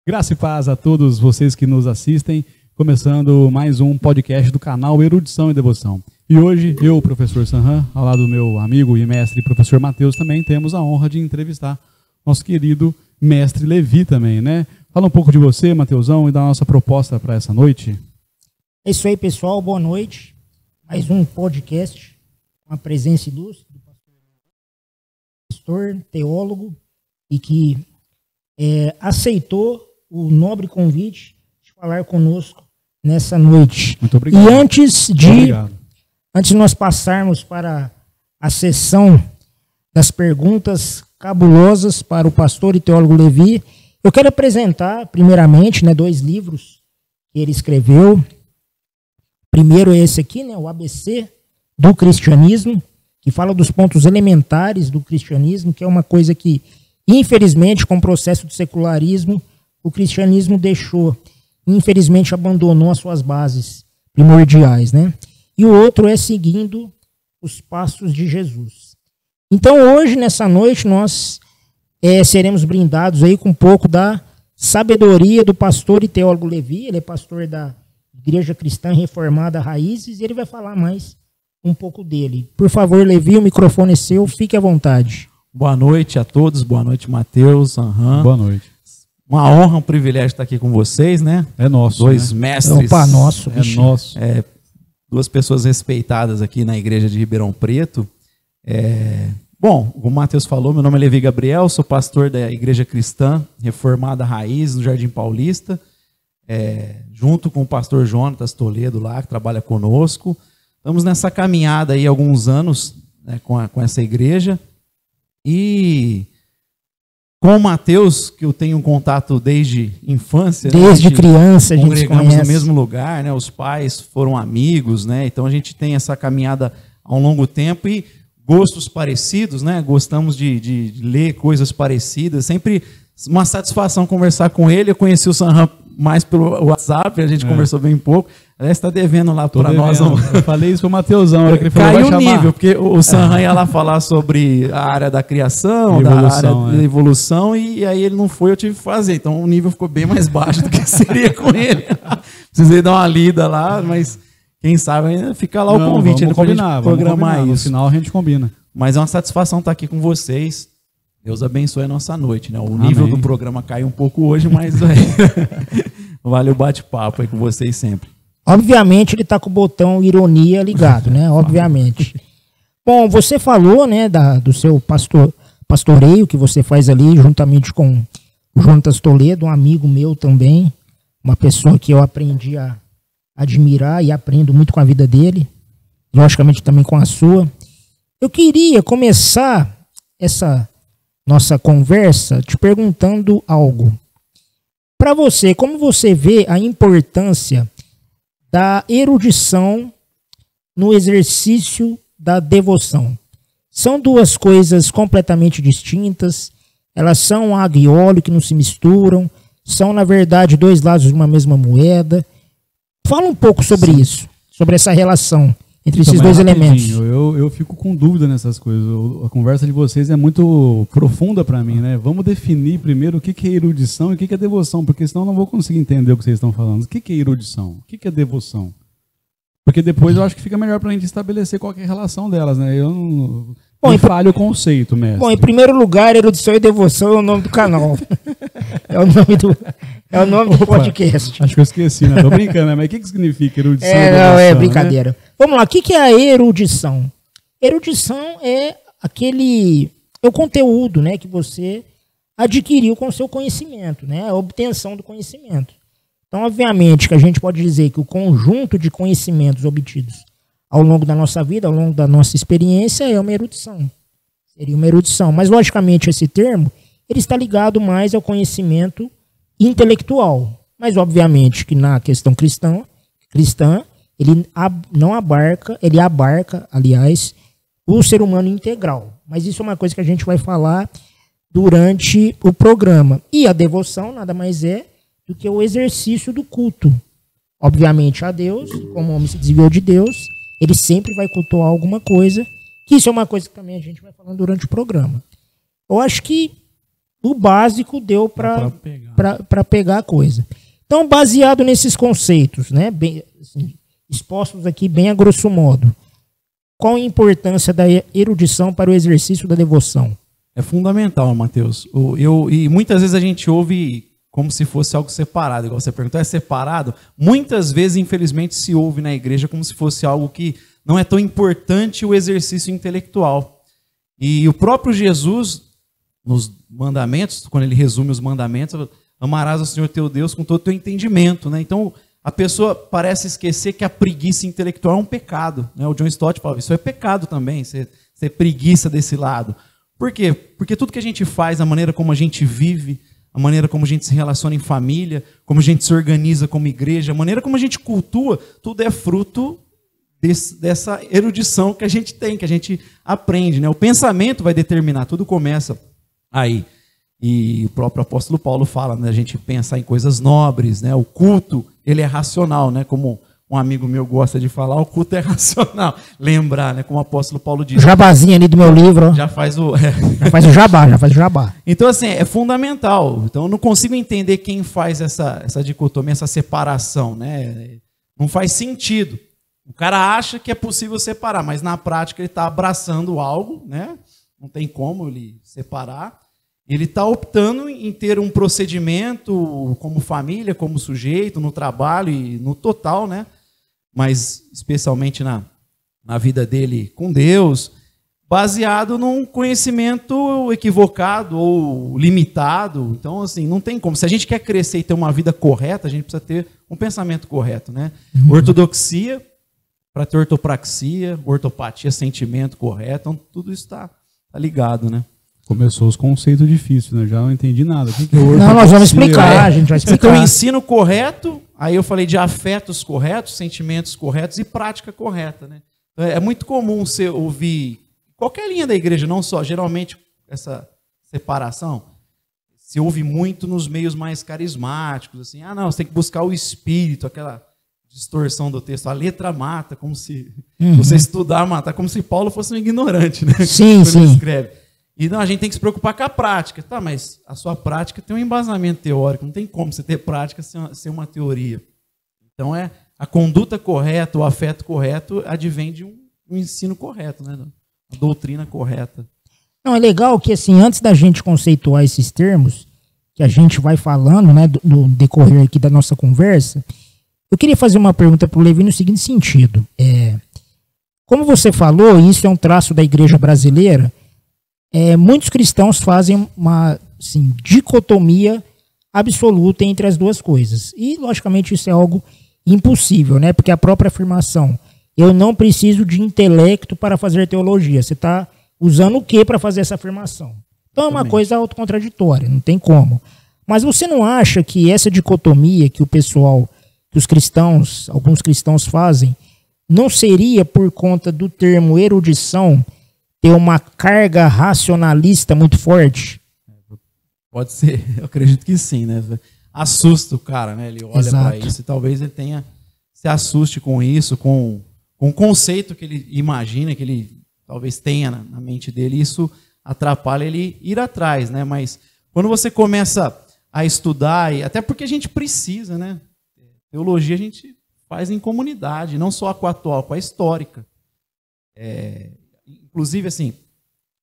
Graça e paz a todos vocês que nos assistem, começando mais um podcast do canal Erudição e Devoção. E hoje, eu, professor Sanhan, ao lado do meu amigo e mestre, professor Mateus, também temos a honra de entrevistar nosso querido mestre Levi também, né? Fala um pouco de você, Mateusão, e da nossa proposta para essa noite. É isso aí, pessoal, boa noite. Mais um podcast com a presença ilustre do pastor, teólogo, e que aceitou o nobre convite de falar conosco nessa noite. Muito obrigado. E antes de nós passarmos para a sessão das perguntas cabulosas para o pastor e teólogo Levi, eu quero apresentar, primeiramente, dois livros que ele escreveu. Primeiro é esse aqui, o ABC do Cristianismo, que fala dos pontos elementares do cristianismo, que é uma coisa que, infelizmente, com o processo do secularismo, o cristianismo deixou, infelizmente, abandonou as suas bases primordiais, E o outro é Seguindo os Passos de Jesus. Então, hoje, nessa noite, nós seremos brindados aí com um pouco da sabedoria do pastor e teólogo Levi. Ele é pastor da Igreja Cristã Reformada Raízes e ele vai falar mais um pouco dele. Por favor, Levi, o microfone é seu, fique à vontade. Boa noite a todos, boa noite, Mateus, Sanhan. Boa noite. Uma honra, um privilégio estar aqui com vocês, É nosso. Dois mestres. Opa, nosso. É nosso. Duas pessoas respeitadas aqui na igreja de Ribeirão Preto. Bom, como o Mateus falou, meu nome é Levi Gabriel, sou pastor da Igreja Cristã Reformada Raiz, no Jardim Paulista, junto com o pastor Jonatas Toledo lá, que trabalha conosco. Estamos nessa caminhada aí há alguns anos com essa igreja. E com o Mateus, que eu tenho um contato desde infância. Desde criança a gente se congregamos conhece. no mesmo lugar, Os pais foram amigos, Então a gente tem essa caminhada há um longo tempo e gostos parecidos, Gostamos de ler coisas parecidas. Sempre uma satisfação conversar com ele. Eu conheci o Sanhan mais pelo WhatsApp, a gente conversou bem pouco. Aliás, está devendo lá para nós. Eu falei isso para o Mateusão. Caiu o nível, porque o Sanhan ia lá falar sobre a área da criação, evolução, da área da evolução, e aí ele não foi, eu tive que fazer. Então o nível ficou bem mais baixo do que seria com ele. Precisei dar uma lida lá, mas quem sabe ainda fica lá o convite. Vamos combinar, programar isso. No final a gente combina. Mas é uma satisfação estar aqui com vocês. Deus abençoe a nossa noite. O Amém. Nível do programa caiu um pouco hoje, mas vale o bate-papo aí com vocês sempre. Obviamente ele está com o botão ironia ligado, Obviamente. Bom, você falou, do seu pastoreio que você faz ali juntamente com o Jonatas Toledo, um amigo meu também, uma pessoa que eu aprendi a admirar e aprendo muito com a vida dele, logicamente também com a sua. Eu queria começar essa nossa conversa te perguntando algo. Para você, como você vê a importância da erudição no exercício da devoção? São duas coisas completamente distintas, elas são água e óleo que não se misturam, são, na verdade, dois lados de uma mesma moeda. Fala um pouco sobre isso, sobre essa relação entre esses dois elementos. Eu fico com dúvida nessas coisas. A conversa de vocês é muito profunda para mim, Vamos definir primeiro o que é erudição e o que é devoção, porque senão eu não vou conseguir entender o que vocês estão falando. O que é erudição? O que é devoção? Porque depois eu acho que fica melhor para a gente estabelecer qual é a relação delas, Eu não falho o conceito, mestre. Bom, em primeiro lugar, erudição e devoção é o nome do canal. É o nome do podcast. Acho que eu esqueci, Tô brincando, mas o que significa erudição e devoção? Não, é brincadeira. Vamos lá, o que é a erudição? Erudição é o conteúdo, que você adquiriu com o seu conhecimento, a obtenção do conhecimento. Então, obviamente, que a gente pode dizer que o conjunto de conhecimentos obtidos ao longo da nossa vida, ao longo da nossa experiência, é uma erudição. Seria uma erudição. Mas, logicamente, esse termo ele está ligado mais ao conhecimento intelectual. Mas, obviamente, que na questão cristã ele não abarca, ele abarca, aliás, o ser humano integral. Mas isso é uma coisa que a gente vai falar durante o programa. E a devoção nada mais é do que o exercício do culto obviamente, a Deus, como o homem se desviou de Deus, ele sempre vai cultuar alguma coisa, que isso é uma coisa que também a gente vai falando durante o programa. Eu acho que o básico deu para pegar a coisa. Então, baseado nesses conceitos, né, bem, assim, expostos aqui bem a grosso modo, qual a importância da erudição para o exercício da devoção? É fundamental, Mateus. E muitas vezes a gente ouve como se fosse algo separado, igual você perguntou, é separado? Muitas vezes, infelizmente, se ouve na igreja como se fosse algo que não é tão importante o exercício intelectual. E o próprio Jesus, nos mandamentos, quando ele resume os mandamentos, amarás ao Senhor teu Deus com todo o teu entendimento, né? Então, a pessoa parece esquecer que a preguiça intelectual é um pecado, né? O John Stott fala, isso é pecado também, ser preguiça desse lado. Por quê? Porque tudo que a gente faz, a maneira como a gente vive, a maneira como a gente se relaciona em família, como a gente se organiza como igreja, a maneira como a gente cultua, tudo é fruto dessa erudição que a gente tem, que a gente aprende, né? O pensamento vai determinar, tudo começa aí. E o próprio apóstolo Paulo fala, né, a gente pensar em coisas nobres, né? O culto, ele é racional, né? Como um amigo meu gosta de falar, o culto é racional. Lembrar, né? Como o apóstolo Paulo diz. Jabazinho ali do meu livro. Já faz o... Já faz o jabá. Então, assim, é fundamental. Então, eu não consigo entender quem faz essa dicotomia, essa separação, né? Não faz sentido. O cara acha que é possível separar, mas na prática ele está abraçando algo, né? Não tem como ele separar. Ele está optando em ter um procedimento como família, como sujeito, no trabalho e no total, né? Mas especialmente na vida dele com Deus, baseado num conhecimento equivocado ou limitado. Então, assim, não tem como. Se a gente quer crescer e ter uma vida correta, a gente precisa ter um pensamento correto, né? Ortodoxia, para ter ortopraxia, ortopatia, sentimento correto. Então, tudo isso está ligado, né? Começou os conceitos difíceis, né? Já não entendi nada. O que é não, nós vamos explicar, a gente vai explicar. Então, o ensino correto, aí eu falei de afetos corretos, sentimentos corretos e prática correta, né? É muito comum você ouvir, qualquer linha da igreja, não só, geralmente essa separação, se ouve muito nos meios mais carismáticos, assim, não, você tem que buscar o espírito, aquela distorção do texto, a letra mata, como se você estudar matar, como se Paulo fosse um ignorante, né? Sim, sim. Ele escreve. E não, a gente tem que se preocupar com a prática. Tá, mas a sua prática tem um embasamento teórico. Não tem como você ter prática sem uma teoria. Então, a conduta correta, o afeto correto, advém de um ensino correto, né? A doutrina correta. Não, é legal que, assim, antes da gente conceituar esses termos, que a gente vai falando, né, do decorrer aqui da nossa conversa, eu queria fazer uma pergunta para o Levi no seguinte sentido. Como você falou, isso é um traço da igreja brasileira, muitos cristãos fazem uma assim, dicotomia absoluta entre as duas coisas. E, logicamente, isso é algo impossível, né? Porque a própria afirmação, eu não preciso de intelecto para fazer teologia. Você está usando o que para fazer essa afirmação? Então é uma coisa autocontraditória, não tem como. Mas você não acha que essa dicotomia que os cristãos, alguns cristãos fazem, não seria por conta do termo erudição ter uma carga racionalista muito forte? Pode ser, eu acredito que sim, né? Assusta o cara, né? Ele olha para isso e talvez ele se assuste com isso, com o conceito que ele imagina, que ele talvez tenha na mente dele, isso atrapalha ele ir atrás, né? Mas quando você começa a estudar, e até porque a gente precisa, né? Teologia a gente faz em comunidade, não só com a atual, com a histórica. Inclusive, assim,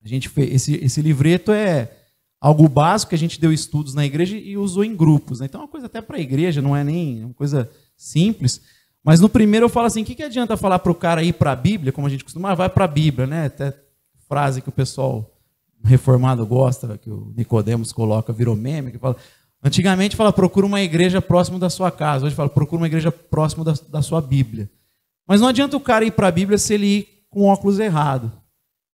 a gente fez esse livreto é algo básico que a gente deu estudos na igreja e usou em grupos, né? Então é uma coisa até para a igreja, não é nem uma coisa simples. Mas no primeiro eu falo assim, o que adianta falar para o cara ir para a Bíblia, como a gente costuma, vai para a Bíblia, né? Até frase que o pessoal reformado gosta, que o Nicodemos coloca, virou meme, que fala, antigamente fala, procura uma igreja próximo da sua casa, hoje fala, procura uma igreja próximo da sua Bíblia. Mas não adianta o cara ir para a Bíblia se ele ir com óculos errado.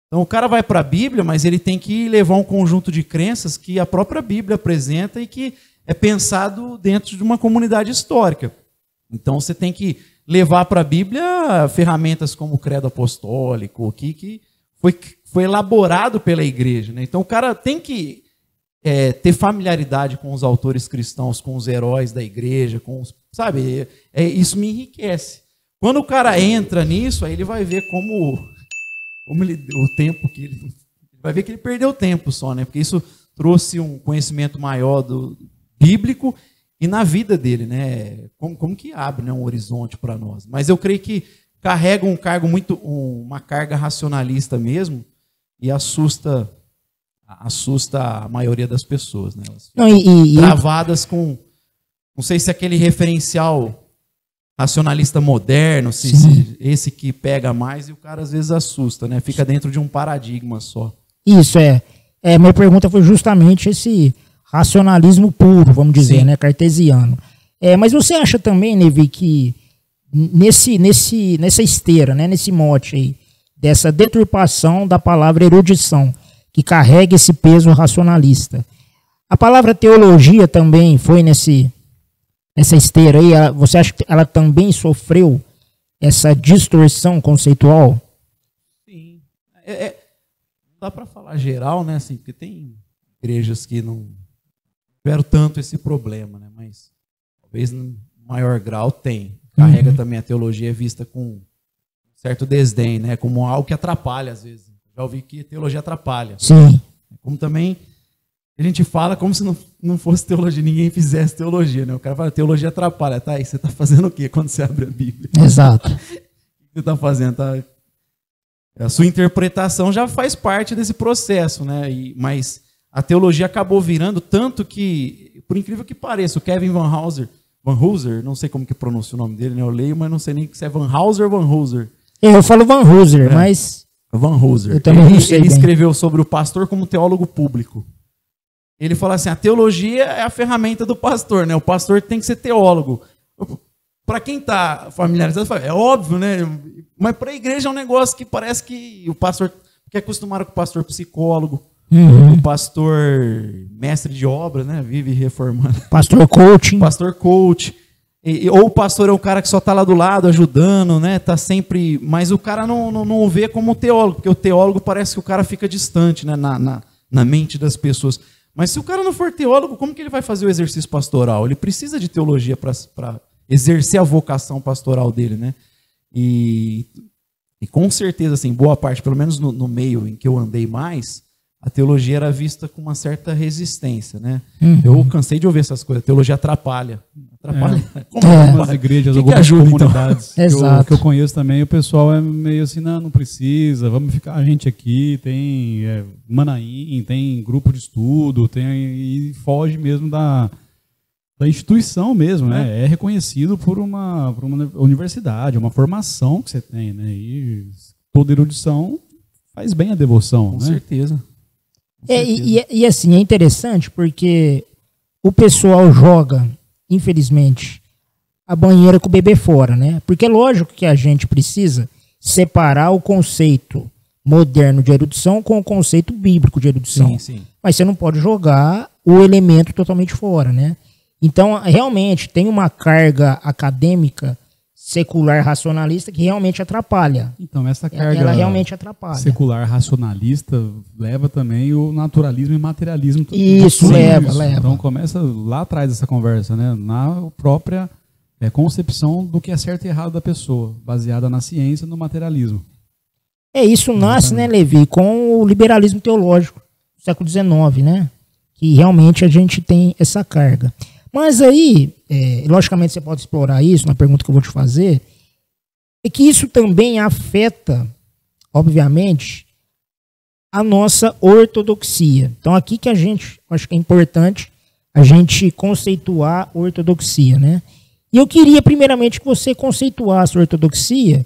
Então o cara vai para a Bíblia, mas ele tem que levar um conjunto de crenças que a própria Bíblia apresenta e que é pensado dentro de uma comunidade histórica. Então você tem que levar para a Bíblia ferramentas como o credo apostólico, que foi elaborado pela igreja, né? Então o cara tem que ter familiaridade com os autores cristãos, com os heróis da igreja, sabe? Isso me enriquece. Quando o cara entra nisso, aí ele vai ver como o tempo que ele vai ver que ele perdeu tempo só, né? Porque isso trouxe um conhecimento maior do bíblico e na vida dele, né? Como que abre, né, um horizonte para nós. Mas eu creio que carrega uma carga racionalista mesmo e assusta a maioria das pessoas, né? Elas ficam travadas com, não sei se aquele referencial racionalista moderno, se esse que pega mais, e o cara às vezes assusta, né? Fica dentro de um paradigma só. Isso minha pergunta foi justamente esse racionalismo puro, vamos dizer, né, cartesiano. Mas você acha também, Levi, que nessa esteira, né, nesse mote aí, dessa deturpação da palavra erudição, que carrega esse peso racionalista, a palavra teologia também foi nessa esteira aí? Você acha que ela também sofreu essa distorção conceitual? Sim. Não dá para falar geral, né? Assim, porque tem igrejas que não tiveram tanto esse problema, né? Mas talvez no maior grau tem. Carrega também a teologia vista com certo desdém, né? Como algo que atrapalha às vezes. Já ouvi que teologia atrapalha. Sim. Como também a gente fala como se não fosse teologia, ninguém fizesse teologia, né? O cara fala, teologia atrapalha. Tá, e você está fazendo o quê quando você abre a Bíblia? Exato. O que você está fazendo? A sua interpretação já faz parte desse processo, né? Mas a teologia acabou virando tanto que, por incrível que pareça, o Kevin Van Hooser, não sei como que pronuncia o nome dele, né? Eu leio, mas não sei nem se é Van Hooser ou Van Hooser. Eu falo Van Hooser, mas... Van Hooser. Eu também não sei ele bem. Escreveu sobre o pastor como teólogo público. Ele fala assim, a teologia é a ferramenta do pastor, né? O pastor tem que ser teólogo. Para quem está familiarizado, é óbvio, né? Mas para a igreja é um negócio que parece que o pastor... Porque é acostumado com o pastor psicólogo, o pastor mestre de obras, né? Vive reformando. Pastor coaching. Pastor coach. Ou o pastor é o cara que só está lá do lado ajudando, né? Tá sempre... Mas o cara não o vê como teólogo, porque o teólogo parece que o cara fica distante, né? Na mente das pessoas. Mas se o cara não for teólogo, como que ele vai fazer o exercício pastoral? Ele precisa de teologia para exercer a vocação pastoral dele, né? E com certeza, assim, boa parte, pelo menos no meio em que eu andei mais, a teologia era vista com uma certa resistência, né? Eu cansei de ouvir essas coisas. A teologia atrapalha. Algumas igrejas, algumas comunidades que eu conheço também, o pessoal é meio assim, não precisa, vamos ficar a gente aqui, tem Manaim, tem grupo de estudo, e foge mesmo da instituição mesmo, né? É reconhecido por uma universidade, uma formação que você tem, né? E toda erudição faz bem a devoção, com né? certeza. E assim, é interessante porque o pessoal joga, infelizmente, a banheira com o bebê fora, né? Porque é lógico que a gente precisa separar o conceito moderno de erudição com o conceito bíblico de erudição. Sim. Mas você não pode jogar o elemento totalmente fora, né? Então, realmente, tem uma carga acadêmica secular racionalista que realmente atrapalha. Então, essa carga ela realmente atrapalha. Secular racionalista leva também o naturalismo e materialismo. Isso, leva. Então, começa lá atrás dessa conversa, né? Na própria concepção do que é certo e errado da pessoa, baseada na ciência e no materialismo. Isso nasce, né, Levi, com o liberalismo teológico do século XIX, né? Que realmente a gente tem essa carga. Mas aí, logicamente você pode explorar isso na pergunta que eu vou te fazer, é que isso também afeta, obviamente, a nossa ortodoxia. Então aqui que acho que é importante a gente conceituar ortodoxia, né? E eu queria primeiramente que você conceituasse a ortodoxia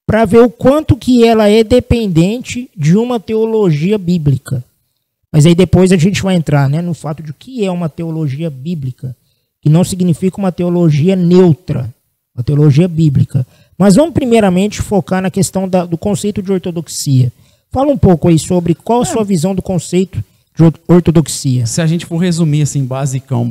para ver o quanto que ela é dependente de uma teologia bíblica. Mas aí depois a gente vai entrar, né, no fato de o que é uma teologia bíblica, que não significa uma teologia neutra, uma teologia bíblica. Mas vamos primeiramente focar na questão do conceito de ortodoxia. Fala um pouco aí sobre qual a sua visão do conceito de ortodoxia. Se a gente for resumir assim, basicão,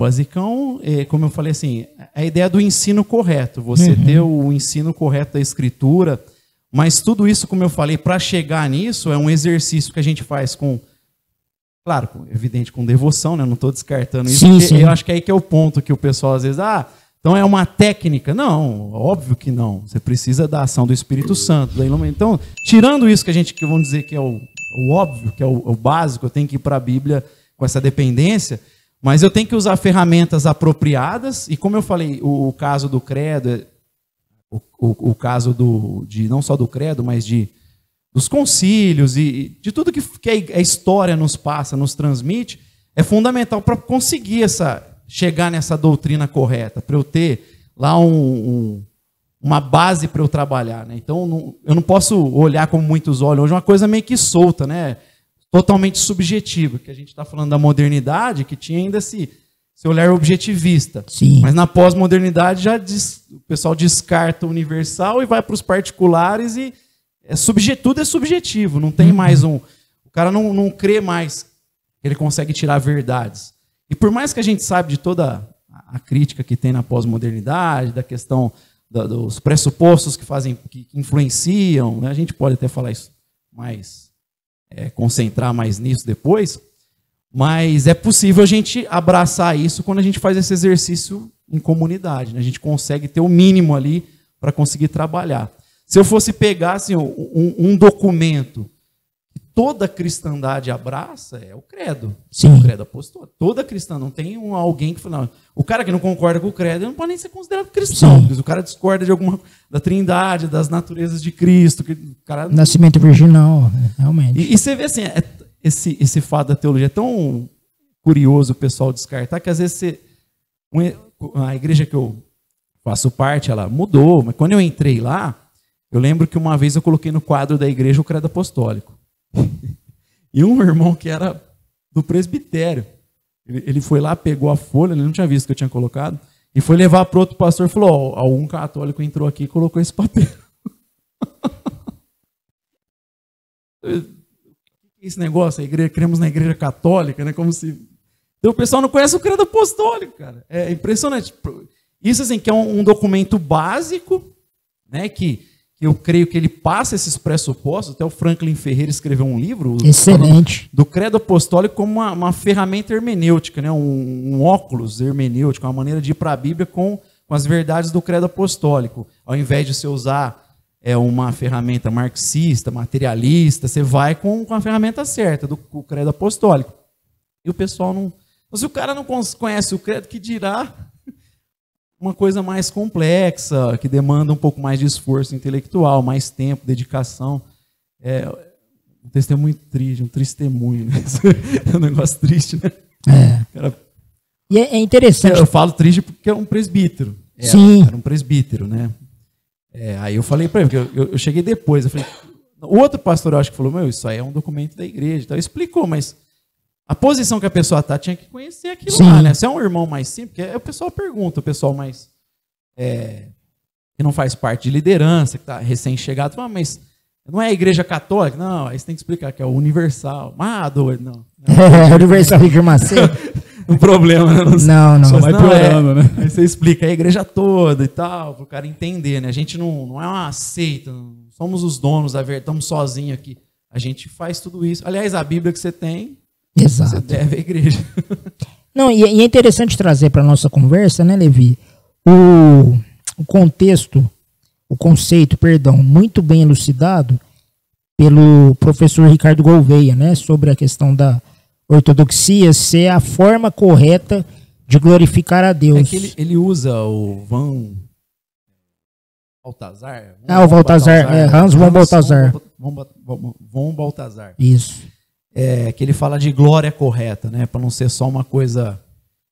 como eu falei assim, a ideia do ensino correto, você ter o ensino correto da Escritura, mas tudo isso, como eu falei, para chegar nisso, é um exercício que a gente faz com Claro, evidente, com devoção, né? Eu não estou descartando isso. Sim, sim. Eu acho que é aí que é o ponto que o pessoal às vezes... então é uma técnica. Não, óbvio que não. Você precisa da ação do Espírito Santo. Então, tirando isso que vamos dizer que é o óbvio, que é o básico, eu tenho que ir para a Bíblia com essa dependência, mas eu tenho que usar ferramentas apropriadas, e como eu falei, o caso do credo, o caso não só do credo, mas dos concílios e de tudo que a história nos passa, nos transmite, é fundamental para conseguir chegar nessa doutrina correta, para eu ter lá uma base para eu trabalhar, né? Então, eu não posso olhar como muitos olham hoje, uma coisa meio que solta, né? Totalmente subjetiva, que a gente está falando da modernidade, que tinha ainda esse olhar objetivista. Sim. Mas na pós-modernidade o pessoal descarta o universal e vai para os particulares e tudo é subjetivo, não tem mais o cara não crê mais que ele consegue tirar verdades. E por mais que a gente saiba de toda a crítica que tem na pós-modernidade, da questão dos pressupostos que influenciam, né? A gente pode até falar isso mais, concentrar mais nisso depois, mas é possível a gente abraçar isso quando a gente faz esse exercício em comunidade, né? A gente consegue ter o mínimo ali para conseguir trabalhar. Se eu fosse pegar assim, um documento que toda a cristandade abraça, é o credo. Sim. O credo apostólico. Toda cristã, não tem alguém que fala... Não, o cara que não concorda com o credo, ele não pode nem ser considerado cristão. Porque o cara discorda da trindade, das naturezas de Cristo. Nascimento virginal, realmente. E você vê assim, esse fato da teologia é tão curioso o pessoal descartar, que às vezes a igreja que eu faço parte, ela mudou, mas quando eu entrei lá, eu lembro que uma vez eu coloquei no quadro da igreja o credo apostólico. E um irmão que era do presbitério, ele foi lá, pegou a folha, ele não tinha visto que eu tinha colocado, e foi levar para outro pastor e falou, algum católico entrou aqui e colocou esse papel. Esse negócio, cremos na igreja católica, né? Como se... Então o pessoal não conhece o credo apostólico, cara. É impressionante. Isso assim, que é um documento básico, né? Que eu creio que ele passa esses pressupostos. Até o Franklin Ferreira escreveu um livro excelente do credo apostólico como uma ferramenta hermenêutica, né? Um óculos hermenêutico, uma maneira de ir para a Bíblia com as verdades do credo apostólico. Ao invés de você usar uma ferramenta marxista, materialista, você vai com a ferramenta certa do credo apostólico. E o pessoal não... Então, se o cara não conhece o credo, que dirá uma coisa mais complexa, que demanda um pouco mais de esforço intelectual, mais tempo, dedicação. Um testemunho triste, um testemunho, né? É um negócio triste, né? E é interessante. Eu falo triste porque é um presbítero. Sim. Era um presbítero, né? Aí eu falei para ele, porque eu cheguei depois, eu falei, o outro pastor eu acho que falou, isso aí é um documento da igreja. Então, explicou, mas a posição que a pessoa tinha que conhecer aquilo lá, né? Se é um irmão mais simples, porque o pessoal pergunta, o pessoal mais que não faz parte de liderança, que está recém-chegado, fala, mas não é a igreja católica? Não, aí você tem que explicar que é o universal. Doido, não. Universal Ricardo Macedo. Um problema, né? Não. Só vai piorando, né? Aí você explica a igreja toda e tal, para o cara entender, né? A gente não é uma seita, não somos os donos da verdade, estamos sozinhos aqui. A gente faz tudo isso. Aliás, a Bíblia que você tem, exato, você deve à igreja. Não, e é interessante trazer para a nossa conversa, né, Levi, o contexto, o conceito, muito bem elucidado pelo professor Ricardo Gouveia, né, sobre a questão da ortodoxia ser a forma correta de glorificar a Deus. Que ele usa o Van Baltazar. O Baltazar, Hans von Baltazar. Von Baltazar. Isso. Que ele fala de glória correta, né, para não ser só uma coisa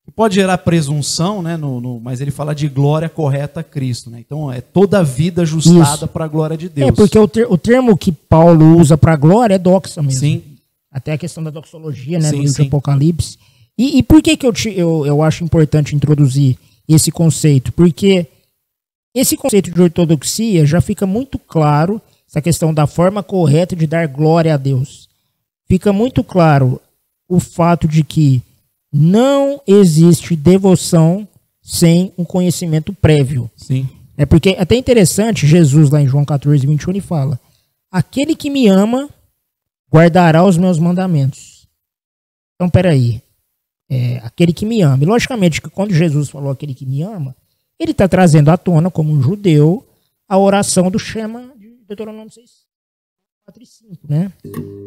que pode gerar presunção, né, mas ele fala de glória correta a Cristo, né? Então é toda a vida ajustada para a glória de Deus. Porque o termo que Paulo usa para glória é doxa mesmo. Sim. Até a questão da doxologia, né, no livro do Apocalipse. E por que eu acho importante introduzir esse conceito? Porque esse conceito de ortodoxia já fica muito claro, essa questão da forma correta de dar glória a Deus. Fica muito claro o fato de que não existe devoção sem um conhecimento prévio. Sim. É porque é até interessante, Jesus lá em João 14, 21, ele fala: aquele que me ama guardará os meus mandamentos. Então, peraí. Aquele que me ama. E, logicamente, que quando Jesus falou aquele que me ama, ele está trazendo à tona, como um judeu, a oração do Shema de Deuteronômio 6, 4 e 5, né?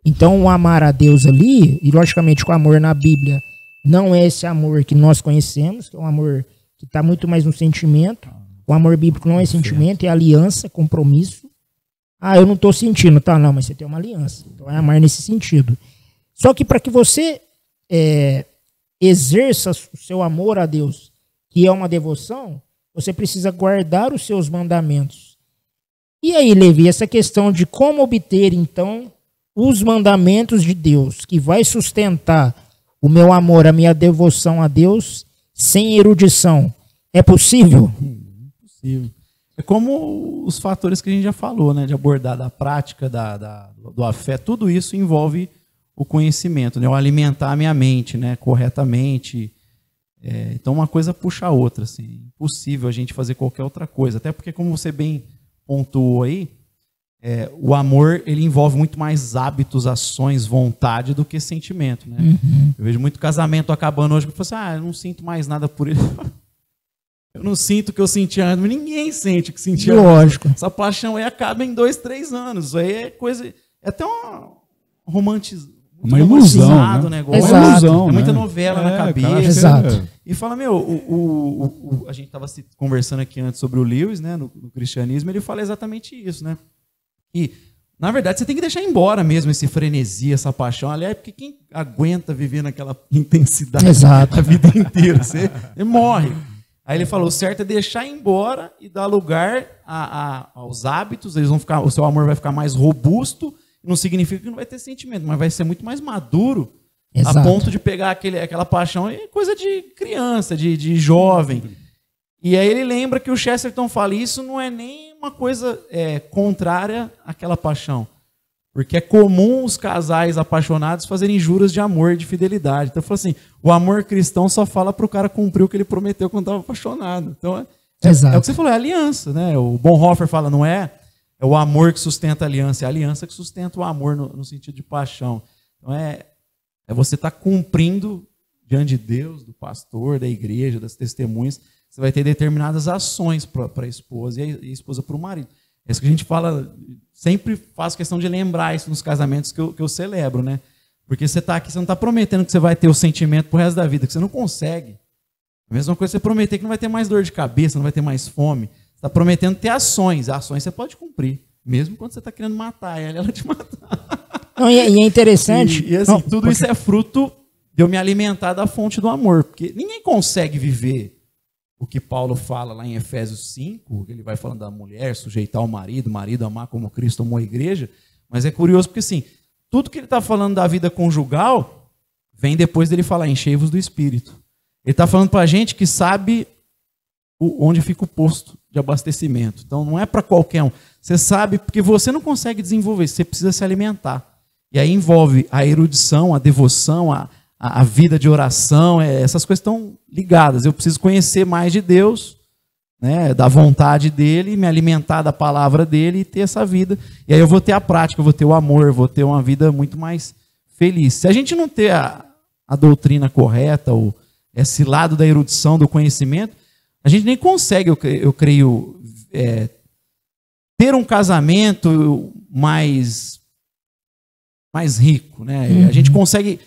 Então, o amar a Deus ali, e logicamente o amor na Bíblia não é esse amor que nós conhecemos, que é um amor que está muito mais no sentimento. O amor bíblico não é sentimento, é aliança, compromisso. Eu não estou sentindo, tá? Não, mas você tem uma aliança. Então é amar nesse sentido. Só que para que você exerça o seu amor a Deus, que é uma devoção, você precisa guardar os seus mandamentos. E aí, Levi, essa questão de como obter, então, os mandamentos de Deus, que vai sustentar o meu amor, a minha devoção a Deus, sem erudição, é possível? Possível. É como os fatores que a gente já falou, né? De abordar da prática, do afeto, tudo isso envolve o conhecimento, né? O alimentar a minha mente, né? Corretamente. Então uma coisa puxa a outra, assim. Impossível a gente fazer qualquer outra coisa. Até porque, como você bem pontuou aí, o amor ele envolve muito mais hábitos, ações, vontade do que sentimento, né? Uhum. Eu vejo muito casamento acabando hoje, que eu falo assim, eu não sinto mais nada por ele. Eu não sinto o que eu sentia antes, mas ninguém sente o que sentia antes. Lógico. Essa paixão aí acaba em 2, 3 anos. Isso aí é coisa. É até uma ilusão, né? Negócio. Exato. Uma ilusão, é muita né? novela na cabeça. Cara, exato. E fala, a gente estava conversando aqui antes sobre o Lewis, né, no cristianismo, ele fala exatamente isso, né? E, na verdade, você tem que deixar embora mesmo esse frenesi, essa paixão. Aliás, porque quem aguenta viver naquela intensidade Exato. a vida inteira? Você morre. Aí ele falou, o certo é deixar embora e dar lugar aos hábitos, o seu amor vai ficar mais robusto, não significa que não vai ter sentimento, mas vai ser muito mais maduro. Exato. A ponto de pegar aquela paixão, é coisa de criança, de jovem. E aí ele lembra que o Chesterton fala, isso não é nem uma coisa contrária àquela paixão. Porque é comum os casais apaixonados fazerem juras de amor e de fidelidade. Então, assim, o amor cristão só fala para o cara cumprir o que ele prometeu quando estava apaixonado. Então, é o que você falou, é aliança, né? O Bonhoeffer fala, não é o amor que sustenta a aliança, é a aliança que sustenta o amor no sentido de paixão. Então, é você estar cumprindo diante de Deus, do pastor, da igreja, das testemunhas. Você vai ter determinadas ações para a esposa e a esposa para o marido. É isso que a gente fala, sempre faço questão de lembrar isso nos casamentos que eu celebro, né? Porque você está aqui, você não está prometendo que você vai ter o sentimento pro resto da vida, que você não consegue. A mesma coisa você prometer que não vai ter mais dor de cabeça, não vai ter mais fome. Você está prometendo ter ações. Ações você pode cumprir, mesmo quando você está querendo matar ela te matar. Não, e é interessante. E assim, tudo isso é fruto de eu me alimentar da fonte do amor. Porque ninguém consegue viver o que Paulo fala lá em Efésios 5, ele vai falando da mulher sujeitar o marido amar como Cristo amou a igreja, mas é curioso porque assim, tudo que ele está falando da vida conjugal vem depois dele falar enchei-vos do Espírito. Ele está falando para a gente que sabe onde fica o posto de abastecimento. Então não é para qualquer um. Você sabe porque você não consegue desenvolver, você precisa se alimentar. E aí envolve a erudição, a devoção, a vida de oração, essas coisas estão ligadas. Eu preciso conhecer mais de Deus, né, da vontade dele, me alimentar da palavra dele e ter essa vida. E aí eu vou ter a prática, eu vou ter o amor, eu vou ter uma vida muito mais feliz. Se a gente não ter a doutrina correta, ou esse lado da erudição, do conhecimento, a gente nem consegue, eu creio, ter um casamento mais rico, né? Uhum. A gente consegue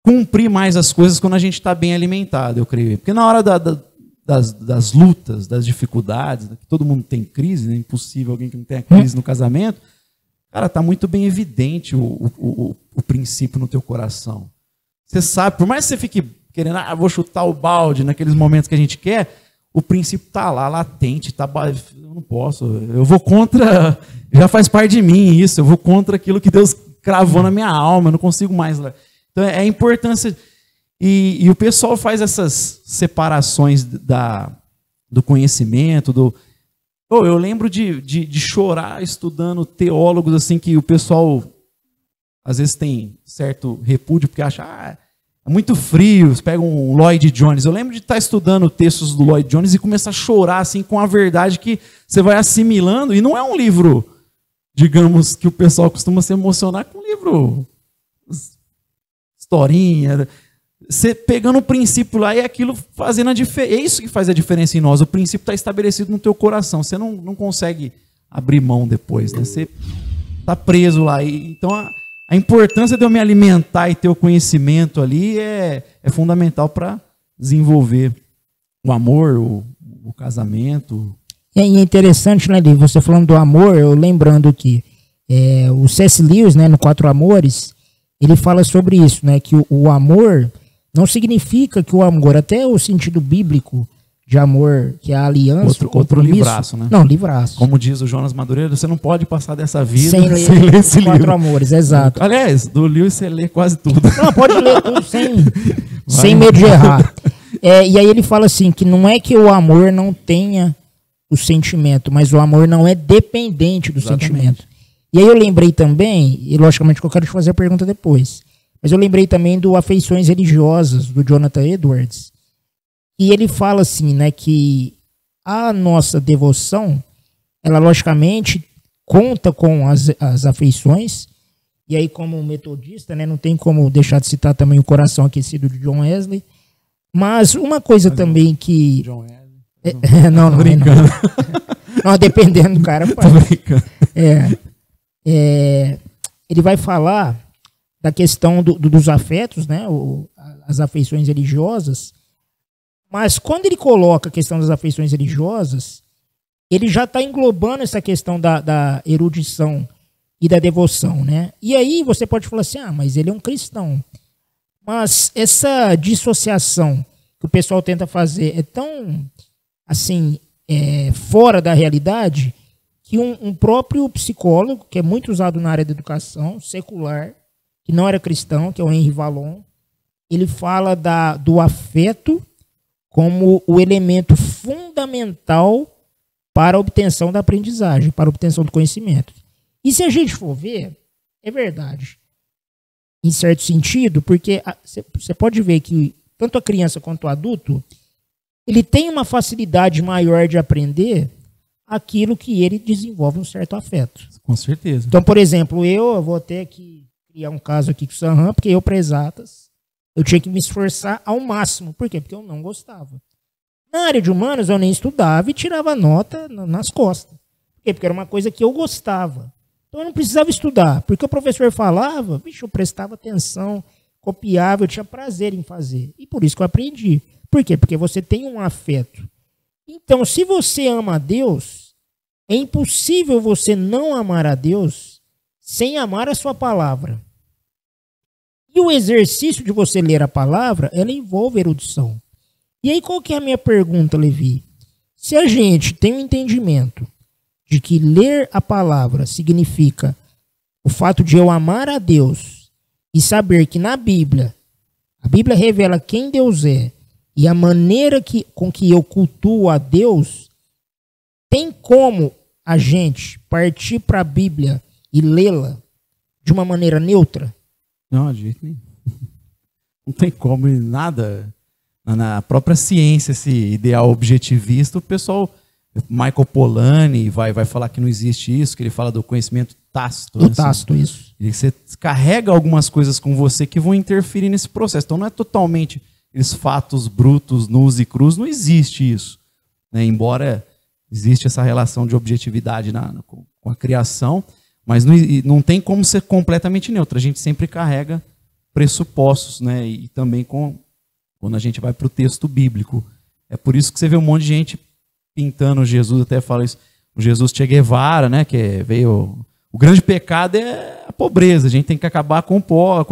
cumprir mais as coisas quando a gente está bem alimentado, eu creio. Porque na hora das lutas, das dificuldades, que todo mundo tem crise, é impossível alguém que não tenha crise no casamento, cara, está muito bem evidente o princípio no teu coração. Você sabe, por mais que você fique querendo, vou chutar o balde naqueles momentos que a gente quer, o princípio está lá, latente, eu não posso, eu vou contra, já faz parte de mim isso, eu vou contra aquilo que Deus cravou na minha alma, eu não consigo mais. Então é a importância, e o pessoal faz essas separações do conhecimento, eu lembro de chorar estudando teólogos assim, que o pessoal às vezes tem certo repúdio, porque acha, é muito frio, você pega um Lloyd Jones. Eu lembro de estar estudando textos do Lloyd Jones e começar a chorar assim, com a verdade que você vai assimilando, e não é um livro, digamos, que o pessoal costuma se emocionar com um livro historinha. Você pegando o princípio lá e aquilo fazendo a diferença. É isso que faz a diferença em nós. O princípio está estabelecido no teu coração. Você não consegue abrir mão depois, né? Você está preso lá. Então a importância de eu me alimentar e ter o conhecimento ali é fundamental para desenvolver o amor, o casamento. E é interessante, né, Lívia, você falando do amor, eu lembrando que o C.S. Lewis, né, no Quatro Amores, ele fala sobre isso, né, que o amor não significa que o amor, até o sentido bíblico de amor, que é a aliança, outro livraço, né? Não, livraço. Como diz o Jonas Madureira, você não pode passar dessa vida sem ler esse livro. Quatro Amores, exato. Aliás, do Lewis você lê quase tudo. Não, pode ler tudo sem medo de errar. E aí ele fala assim, que não é que o amor não tenha o sentimento, mas o amor não é dependente do sentimento. E aí eu lembrei também, e logicamente que eu quero te fazer a pergunta depois, mas eu lembrei também do Afeições Religiosas, do Jonathan Edwards, e ele fala assim, né, que a nossa devoção, ela logicamente conta com as afeições, e aí como metodista, né, não tem como deixar de citar também o Coração Aquecido de John Wesley, mas uma coisa também que... John Wesley? Não, não, dependendo do cara. Ele vai falar da questão dos afetos, né, as afeições religiosas, mas quando ele coloca a questão das afeições religiosas, ele já está englobando essa questão da erudição e da devoção, né? E aí você pode falar assim, mas ele é um cristão. Mas essa dissociação que o pessoal tenta fazer é tão, assim, fora da realidade, que um próprio psicólogo, que é muito usado na área da educação, secular, que não era cristão, que é o Henry Vallon, ele fala do afeto como o elemento fundamental para a obtenção da aprendizagem, para a obtenção do conhecimento. E se a gente for ver, é verdade, em certo sentido, porque você pode ver que tanto a criança quanto o adulto, ele tem uma facilidade maior de aprender aquilo que ele desenvolve um certo afeto. Com certeza. Então, por exemplo, eu vou ter que criar um caso aqui com o Sanhan, porque eu, para exatas, eu tinha que me esforçar ao máximo. Por quê? Porque eu não gostava. Na área de humanas, eu nem estudava e tirava nota nas costas. Por quê? Porque era uma coisa que eu gostava. Então, eu não precisava estudar. Porque o professor falava, eu prestava atenção, copiava, eu tinha prazer em fazer. E por isso que eu aprendi. Por quê? Porque você tem um afeto. Então, se você ama a Deus, é impossível você não amar a Deus sem amar a sua palavra. E o exercício de você ler a palavra, ela envolve erudição. E aí, qual que é a minha pergunta, Levi? Se a gente tem um entendimento de que ler a palavra significa o fato de eu amar a Deus e saber que na Bíblia, a Bíblia revela quem Deus é e a maneira com que eu cultuo a Deus, tem como a gente partir para a Bíblia e lê-la de uma maneira neutra? Não, de jeito nenhum. Não tem como nada. Na própria ciência, esse ideal objetivista, o pessoal, Michael Polanyi vai falar que não existe isso, que ele fala do conhecimento tácito. Do tácito, isso. E você carrega algumas coisas com você que vão interferir nesse processo. Então não é totalmente esses fatos brutos, nus e crus, não existe isso. Né? Embora existe essa relação de objetividade com a criação, mas não tem como ser completamente neutro. A gente sempre carrega pressupostos, né? E também quando a gente vai para o texto bíblico. É por isso que você vê um monte de gente pintando Jesus, até fala isso, o Jesus Che Guevara, né? Que veio... O grande pecado é a pobreza. A gente tem que acabar com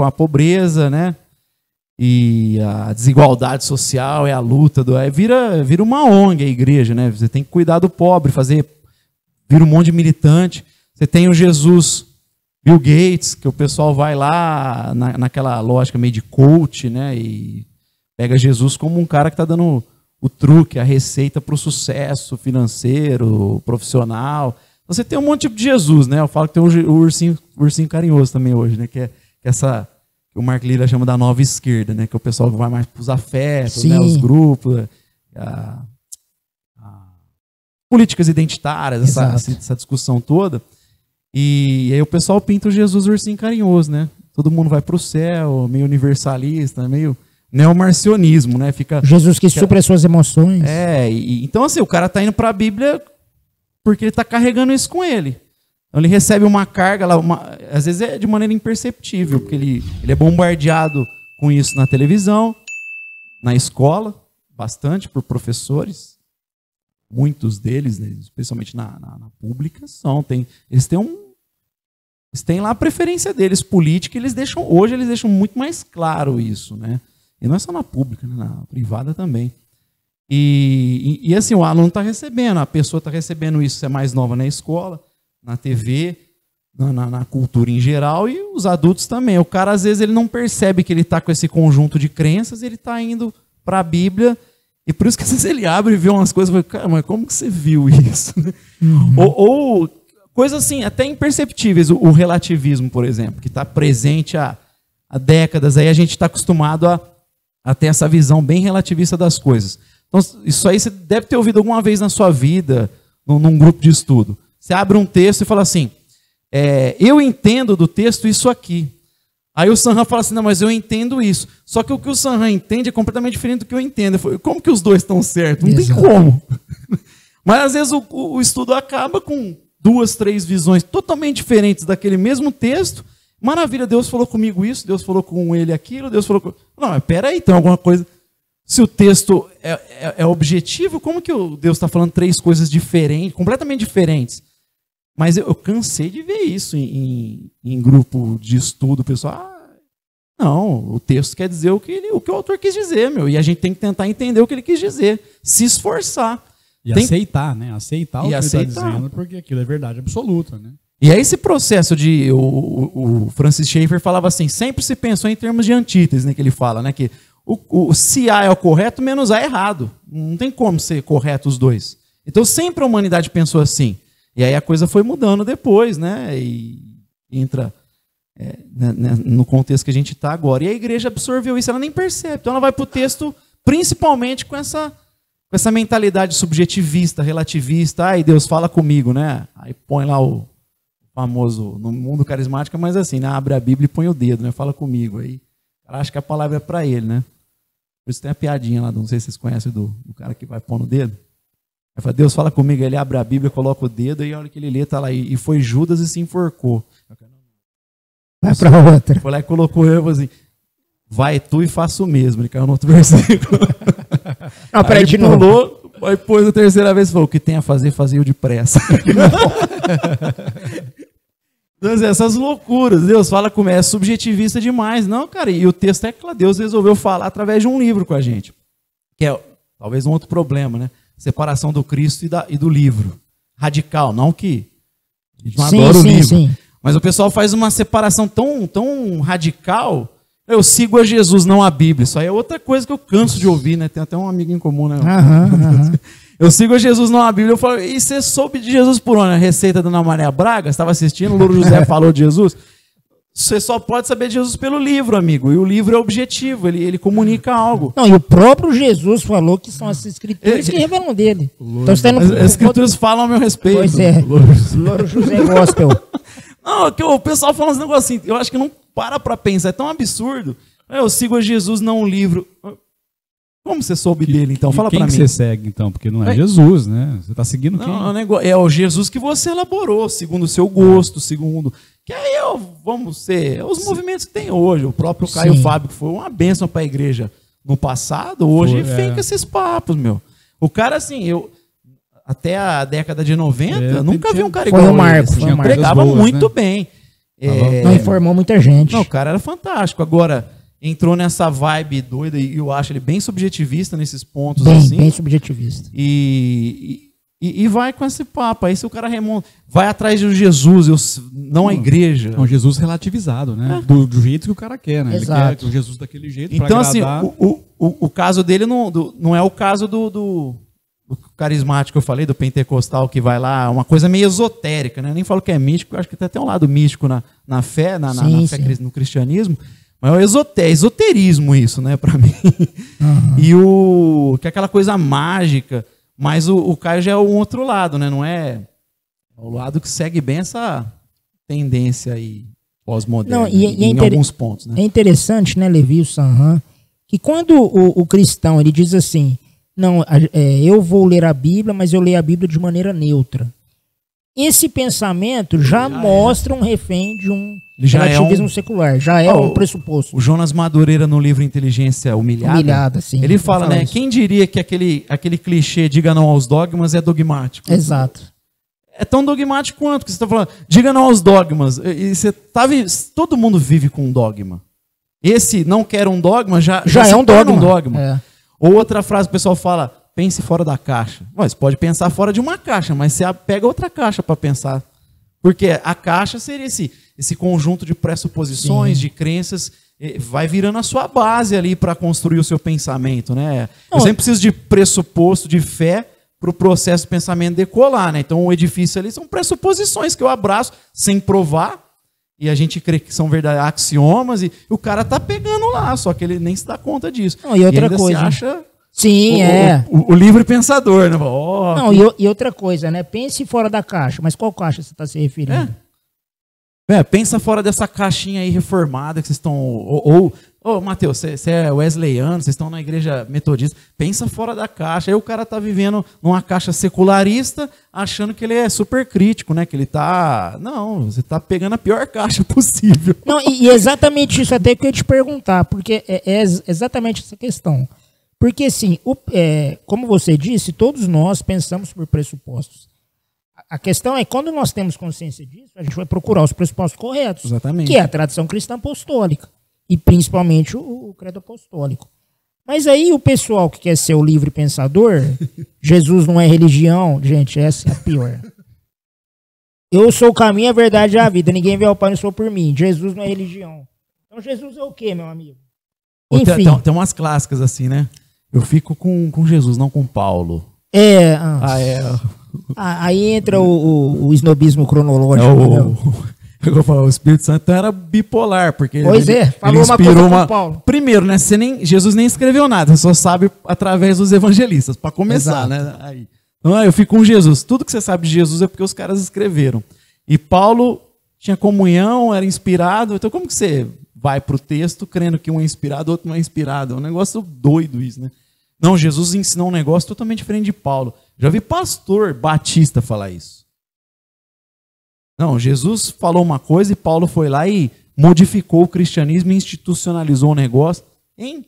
a pobreza, né? E a desigualdade social é a luta. Vira uma ONG a igreja, né? Você tem que cuidar do pobre, vira um monte de militante. Você tem o Jesus Bill Gates, que o pessoal vai lá naquela lógica meio de coach, né? E pega Jesus como um cara que está dando o truque, a receita para o sucesso financeiro, profissional. Você tem um monte de Jesus, né? Eu falo que tem o ursinho carinhoso também hoje, né? Que é essa que o Mark Lilla chama da nova esquerda, né? Que é o pessoal que vai mais para os afetos, né? Os grupos, políticas identitárias, essa discussão toda. E aí o pessoal pinta o Jesus ursinho carinhoso, né? todo mundo vai para o céu, meio universalista, meio neomarcionismo, né? Jesus que supre as suas emoções. Então assim, o cara está indo para a Bíblia porque ele está carregando isso com ele. Então ele recebe uma carga, às vezes é de maneira imperceptível, porque ele é bombardeado com isso na televisão, na escola, bastante por professores. Muitos deles, né, especialmente na pública, eles têm lá a preferência deles política, hoje eles deixam muito mais claro isso, né? E não é só na pública, né, na privada também. E assim, o aluno está recebendo, a pessoa está recebendo isso, se é mais nova na escola, na TV, na cultura em geral, e os adultos também. O cara, às vezes, ele não percebe que ele está com esse conjunto de crenças, ele está indo para a Bíblia, e por isso que às vezes ele abre e vê umas coisas e fala, cara, mas como que você viu isso? Ou coisas assim, até imperceptíveis, o relativismo, por exemplo, que está presente há décadas, aí a gente está acostumado a ter essa visão bem relativista das coisas. Então, isso aí você deve ter ouvido alguma vez na sua vida, num grupo de estudo. Você abre um texto e fala assim, eu entendo do texto isso aqui. Aí o Sanhan fala assim, não, mas eu entendo isso. Só que o que o Sanhan entende é completamente diferente do que eu entendo. Eu falo, como que os dois estão certos? Não tem como. Mas às vezes o estudo acaba com 2, 3 visões totalmente diferentes daquele mesmo texto. Maravilha, Deus falou comigo isso, Deus falou com ele aquilo, Deus falou com... Não, mas peraí, tem alguma coisa... Se o texto é objetivo, como que Deus está falando 3 coisas diferentes, completamente diferentes? Mas eu cansei de ver isso em grupo de estudo, pessoal. Não, o texto quer dizer o que o autor quis dizer, meu. E a gente tem que tentar entender o que ele quis dizer, se esforçar. E aceitar, né? Aceitar o que ele está dizendo, porque aquilo é verdade absoluta, né? E é esse processo de... O Francis Schaeffer falava assim, sempre se pensou em termos de antítese, né? Que ele fala, né? Que se A é o correto, menos A é errado. Não tem como ser correto os dois. Então sempre a humanidade pensou assim. E aí a coisa foi mudando depois, né? E entra no contexto que a gente está agora. E a igreja absorveu isso, ela nem percebe. Então ela vai para o texto principalmente com essa mentalidade subjetivista, relativista. Ai, Deus fala comigo, né? Aí põe lá o famoso, no mundo carismático, mas assim, né? Abre a Bíblia e põe o dedo, né? Fala comigo. Aí o cara acha que a palavra é para ele, né? Por isso tem a piadinha lá, não sei se vocês conhecem do cara que vai pôr no dedo. Aí fala, Deus fala comigo, ele abre a Bíblia, coloca o dedo, e a hora que ele lê, tá lá, e foi Judas e se enforcou. Vai para outra. Foi lá e colocou eu assim, vai tu e faça o mesmo. Ele caiu no outro versículo. Não, peraí, de novo. Pulou, aí depois a terceira vez falou, o que tem a fazer, fazia-o depressa. Então, essas loucuras, Deus fala como é subjetivista demais. Não, cara, e o texto é claro, Deus resolveu falar através de um livro com a gente. Que é talvez um outro problema, né? Separação do Cristo e do livro. Radical, não que a gente não adora o livro. Sim. Mas o pessoal faz uma separação tão radical. Eu sigo a Jesus, não a Bíblia. Isso aí é outra coisa que eu canso de ouvir, né? Tem até um amigo em comum, né? Eu sigo a Jesus, não a Bíblia. Eu falo, e você soube de Jesus por onde? A receita da Ana Maria Braga? Estava assistindo, o Louro José falou de Jesus. Você só pode saber de Jesus pelo livro, amigo. E o livro é objetivo, ele comunica algo. Não, e o próprio Jesus falou que são as escrituras que revelam dele. Então, você as escrituras falam a meu respeito. Pois é, Louro José Gospel. Não, que o pessoal fala uns negócios assim, eu acho que não para pensar, é tão absurdo. Eu sigo a Jesus, não o livro. Como você soube dele, então? Fala pra mim. Quem você segue, então? Porque não é Jesus, né? Você está seguindo quem? Não, é o Jesus que você elaborou, segundo o seu gosto, segundo... Que aí vamos ser... Os movimentos que tem hoje. O próprio Caio Fábio, que foi uma bênção para a igreja no passado, hoje fica esses papos, meu. O cara, assim, até a década de 90, nunca vi um cara igual ele. Pregava muito bem. Não informou muita gente. Não, o cara era fantástico. Agora... Entrou nessa vibe doida e eu acho ele bem subjetivista nesses pontos. Bem subjetivista. E vai com esse papo. Aí se o cara remonta, vai atrás de Jesus, não a igreja. É um Jesus relativizado, né? Do jeito que o cara quer, né? Exato. Ele quer o Jesus daquele jeito. Então, assim, o caso dele não é o caso do carismático que eu falei, do pentecostal que vai lá, uma coisa meio esotérica, né? Eu nem falo que é místico, eu acho que tem até um lado místico na fé, no cristianismo. Mas é esoterismo isso, né, pra mim. E que é aquela coisa mágica, mas o Caio já é o outro lado, né, não é o lado que segue bem essa tendência aí, pós-moderna, em alguns pontos. Né? É interessante, né, Levi, o Sanhan, que quando o cristão ele diz assim, não, eu vou ler a Bíblia, mas eu leio a Bíblia de maneira neutra. Esse pensamento já mostra um refém de um relativismo secular, já é um pressuposto. O Jonas Madureira, no livro Inteligência Humilhada, sim, ele fala, né, quem diria que aquele clichê diga não aos dogmas é dogmático? Exato. É tão dogmático quanto que você está falando, diga não aos dogmas. E todo mundo vive com um dogma. Esse não quer um dogma já é um dogma. É. Outra frase que o pessoal fala, pense fora da caixa. Você pode pensar fora de uma caixa, mas você pega outra caixa para pensar. Porque a caixa seria esse conjunto de pressuposições, de crenças, vai virando a sua base ali para construir o seu pensamento. Né? Eu sempre preciso de pressuposto, de fé, para o processo de pensamento decolar. Né? Então o edifício ali são pressuposições que eu abraço sem provar, e a gente crê que são verdadeiros axiomas, e o cara tá pegando lá, só que ele nem se dá conta disso. Não, e outra coisa, se acha sim, o livre pensador, né? Não, e outra coisa, né? Pense fora da caixa, mas qual caixa você está se referindo? Pensa fora dessa caixinha aí reformada que vocês estão... Mateus, você é wesleyano, vocês estão na igreja metodista, pensa fora da caixa. Aí o cara tá vivendo numa caixa secularista, achando que ele é super crítico, né? Que ele tá... Não, você tá pegando a pior caixa possível. Não, e exatamente isso até que eu ia te perguntar, porque é exatamente essa questão. Porque, assim, como você disse, todos nós pensamos por pressupostos. A questão é, quando nós temos consciência disso, a gente vai procurar os pressupostos corretos. Exatamente. Que é a tradição cristã apostólica. E principalmente o credo apostólico. Mas aí o pessoal que quer ser o livre pensador, Jesus não é religião, gente, essa é a pior. Eu sou o caminho, a verdade e a vida. Ninguém vê ao Pai, não sou por mim. Jesus não é religião. Então Jesus é o quê, meu amigo? Enfim. Tem umas clássicas assim, né? Eu fico com Jesus, não com Paulo. Aí entra o snobismo cronológico. Eu vou falar, o Espírito Santo era bipolar, porque falou ele inspirou uma coisa com Paulo. Primeiro, né? Jesus nem escreveu nada, você só sabe através dos evangelistas, para começar, né? Aí. Então, eu fico com Jesus. Tudo que você sabe de Jesus é porque os caras escreveram. E Paulo tinha comunhão, era inspirado. Então, como que você vai para o texto crendo que um é inspirado, outro não é inspirado? É um negócio doido isso, né? Não, Jesus ensinou um negócio totalmente diferente de Paulo. Já vi pastor batista falar isso. Não, Jesus falou uma coisa e Paulo foi lá e modificou o cristianismo e institucionalizou o negócio. Hein?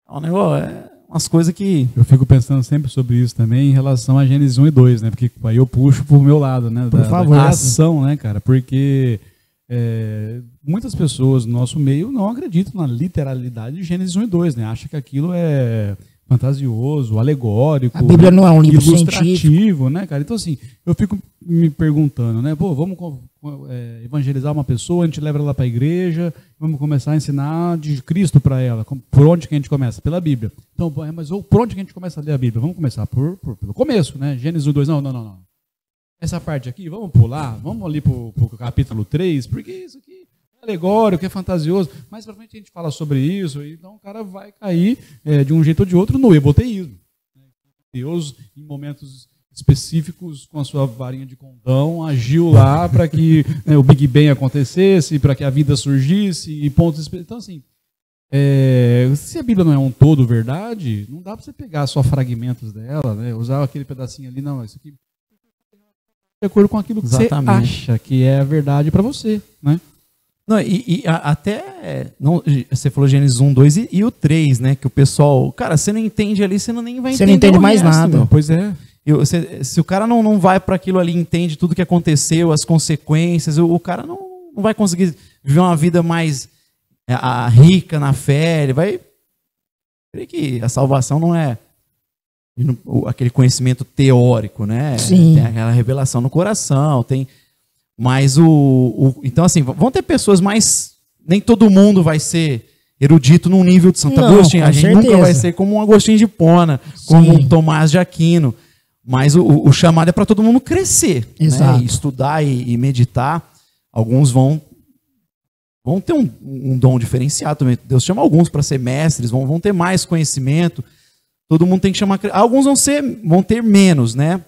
O negócio umas coisas que... Eu fico pensando sempre sobre isso também em relação a Gênesis 1 e 2, né? Porque aí eu puxo pro meu lado, né? Por favor. Da ação, né, cara? Porque muitas pessoas no nosso meio não acreditam na literalidade de Gênesis 1 e 2, né? Acham que aquilo é fantasioso, alegórico, a Bíblia não é um livro ilustrativo, científico, né, cara? Então, assim, eu fico me perguntando, né? Pô, vamos evangelizar uma pessoa, a gente leva ela para a igreja, vamos começar a ensinar de Cristo para ela. Por onde que a gente começa? Pela Bíblia. Então, mas por onde que a gente começa a ler a Bíblia? Vamos começar pelo começo, né? Gênesis 2, não. Essa parte aqui, vamos pular, vamos ali para o capítulo 3, porque isso aqui é alegórico, é fantasioso. Mais pra frente a gente fala sobre isso, então o cara vai cair de um jeito ou de outro no eboteísmo. Deus, em momentos específicos, com a sua varinha de condão, agiu lá para que o Big Bang acontecesse, para que a vida surgisse, e pontos específicos. Então, assim, se a Bíblia não é um todo verdade, não dá para você pegar só fragmentos dela, né? Usar aquele pedacinho ali, não, isso aqui de acordo com aquilo que você acha que é a verdade para você, né? Não, até você falou Gênesis 1, 2 e o 3, né? Que o pessoal, cara, você não entende ali, você nem vai entender. Você não entende mais nada. Meu. Pois é. Se o cara não vai para aquilo ali, entende tudo que aconteceu, as consequências, o cara não vai conseguir viver uma vida mais rica na fé. Ele vai crer que a salvação não é aquele conhecimento teórico, né? Sim. Tem aquela revelação no coração, tem... Mas então, assim, vão ter pessoas mais... Nem todo mundo vai ser erudito num nível de Santo Agostinho. A gente nunca vai ser como um Agostinho de Hipona, como um Tomás de Aquino. Mas o chamado é para todo mundo crescer. Exato. Né? Estudar e meditar. Alguns vão ter um dom diferenciado também. Deus chama alguns para ser mestres, vão ter mais conhecimento. Todo mundo tem que chamar... Alguns vão ter menos, né?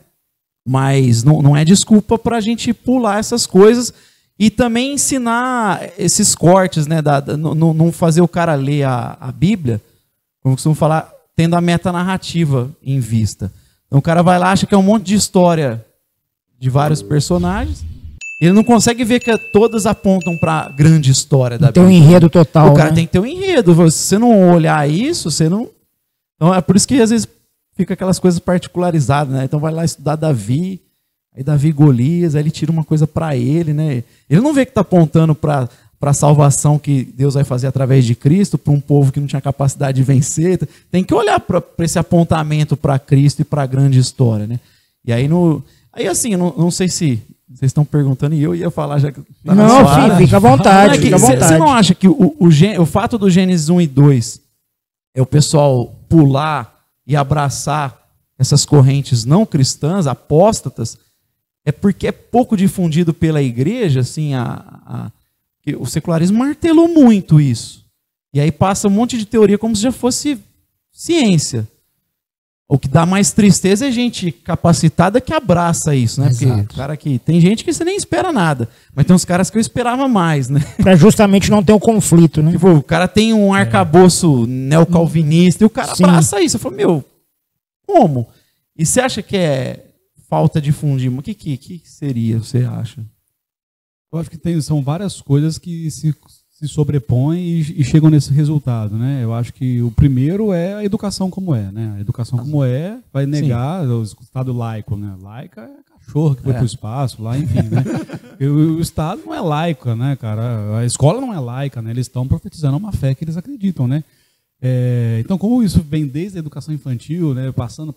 Mas não é desculpa para a gente pular essas coisas E também ensinar esses cortes, né? Não fazer o cara ler a Bíblia, como costumam falar, tendo a metanarrativa em vista. Então o cara vai lá, acha que é um monte de história de vários personagens. Ele não consegue ver que todas apontam para a grande história da Bíblia. Tem um enredo total. O cara tem que ter um enredo. Se você não olhar isso, você não... Então é por isso que às vezes fica aquelas coisas particularizadas, né? Então vai lá estudar Davi, aí Davi e Golias, aí ele tira uma coisa para ele, né? Ele não vê que está apontando para a salvação que Deus vai fazer através de Cristo, para um povo que não tinha capacidade de vencer. Tem que olhar para esse apontamento para Cristo e para a grande história, né? E aí, aí assim, não sei se vocês estão perguntando e eu ia falar já que tá na sua área. Fica à vontade, fica à vontade. Você não acha que o fato do Gênesis 1 e 2 é o pessoal pular e abraçar essas correntes não cristãs, apóstatas, é porque é pouco difundido pela igreja, assim, o secularismo martelou muito isso. E aí passa um monte de teoria como se já fosse ciência. O que dá mais tristeza é gente capacitada que abraça isso, né? Exato. Porque cara que tem gente que você nem espera nada, mas tem uns caras que eu esperava mais, né? Para justamente não ter o conflito, né? Tipo, o cara tem um arcabouço neocalvinista e o cara abraça isso. Eu falo, meu, como? E você acha que é falta de fundismo? O que seria, você acha? Eu acho que são várias coisas que se sobrepõem e chegam nesse resultado, né? Eu acho que o primeiro é a educação como é, né? A educação como é vai negar o Estado laico, né? Laica é cachorro que foi para o espaço, lá, enfim, né? O Estado não é laico, né, cara? A escola não é laica, né? Eles estão profetizando uma fé que eles acreditam, né? Então, como isso vem desde a educação infantil, né? Passando,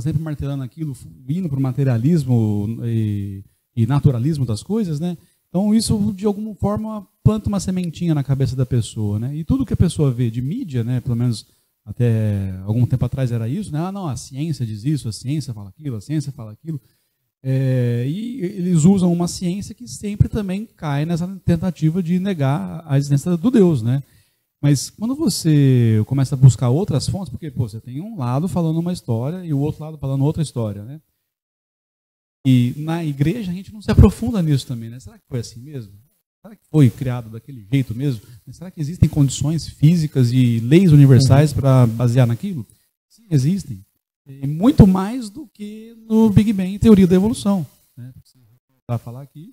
sempre martelando aquilo, indo para o materialismo e naturalismo das coisas, né? Então, isso, de alguma forma, planta uma sementinha na cabeça da pessoa, né? E tudo que a pessoa vê de mídia, né? Pelo menos até algum tempo atrás era isso, né? Ah, não, a ciência diz isso, a ciência fala aquilo, a ciência fala aquilo. E eles usam uma ciência que sempre também cai nessa tentativa de negar a existência do Deus, né? Mas quando você começa a buscar outras fontes, porque você tem um lado falando uma história e o outro lado falando outra história, né? E na igreja a gente não se aprofunda nisso também, né? Será que foi assim mesmo? Será que foi criado daquele jeito mesmo? Será que existem condições físicas e leis universais para basear naquilo? Sim, existem. E muito mais do que no Big Bang, teoria da evolução, né? Para falar aqui,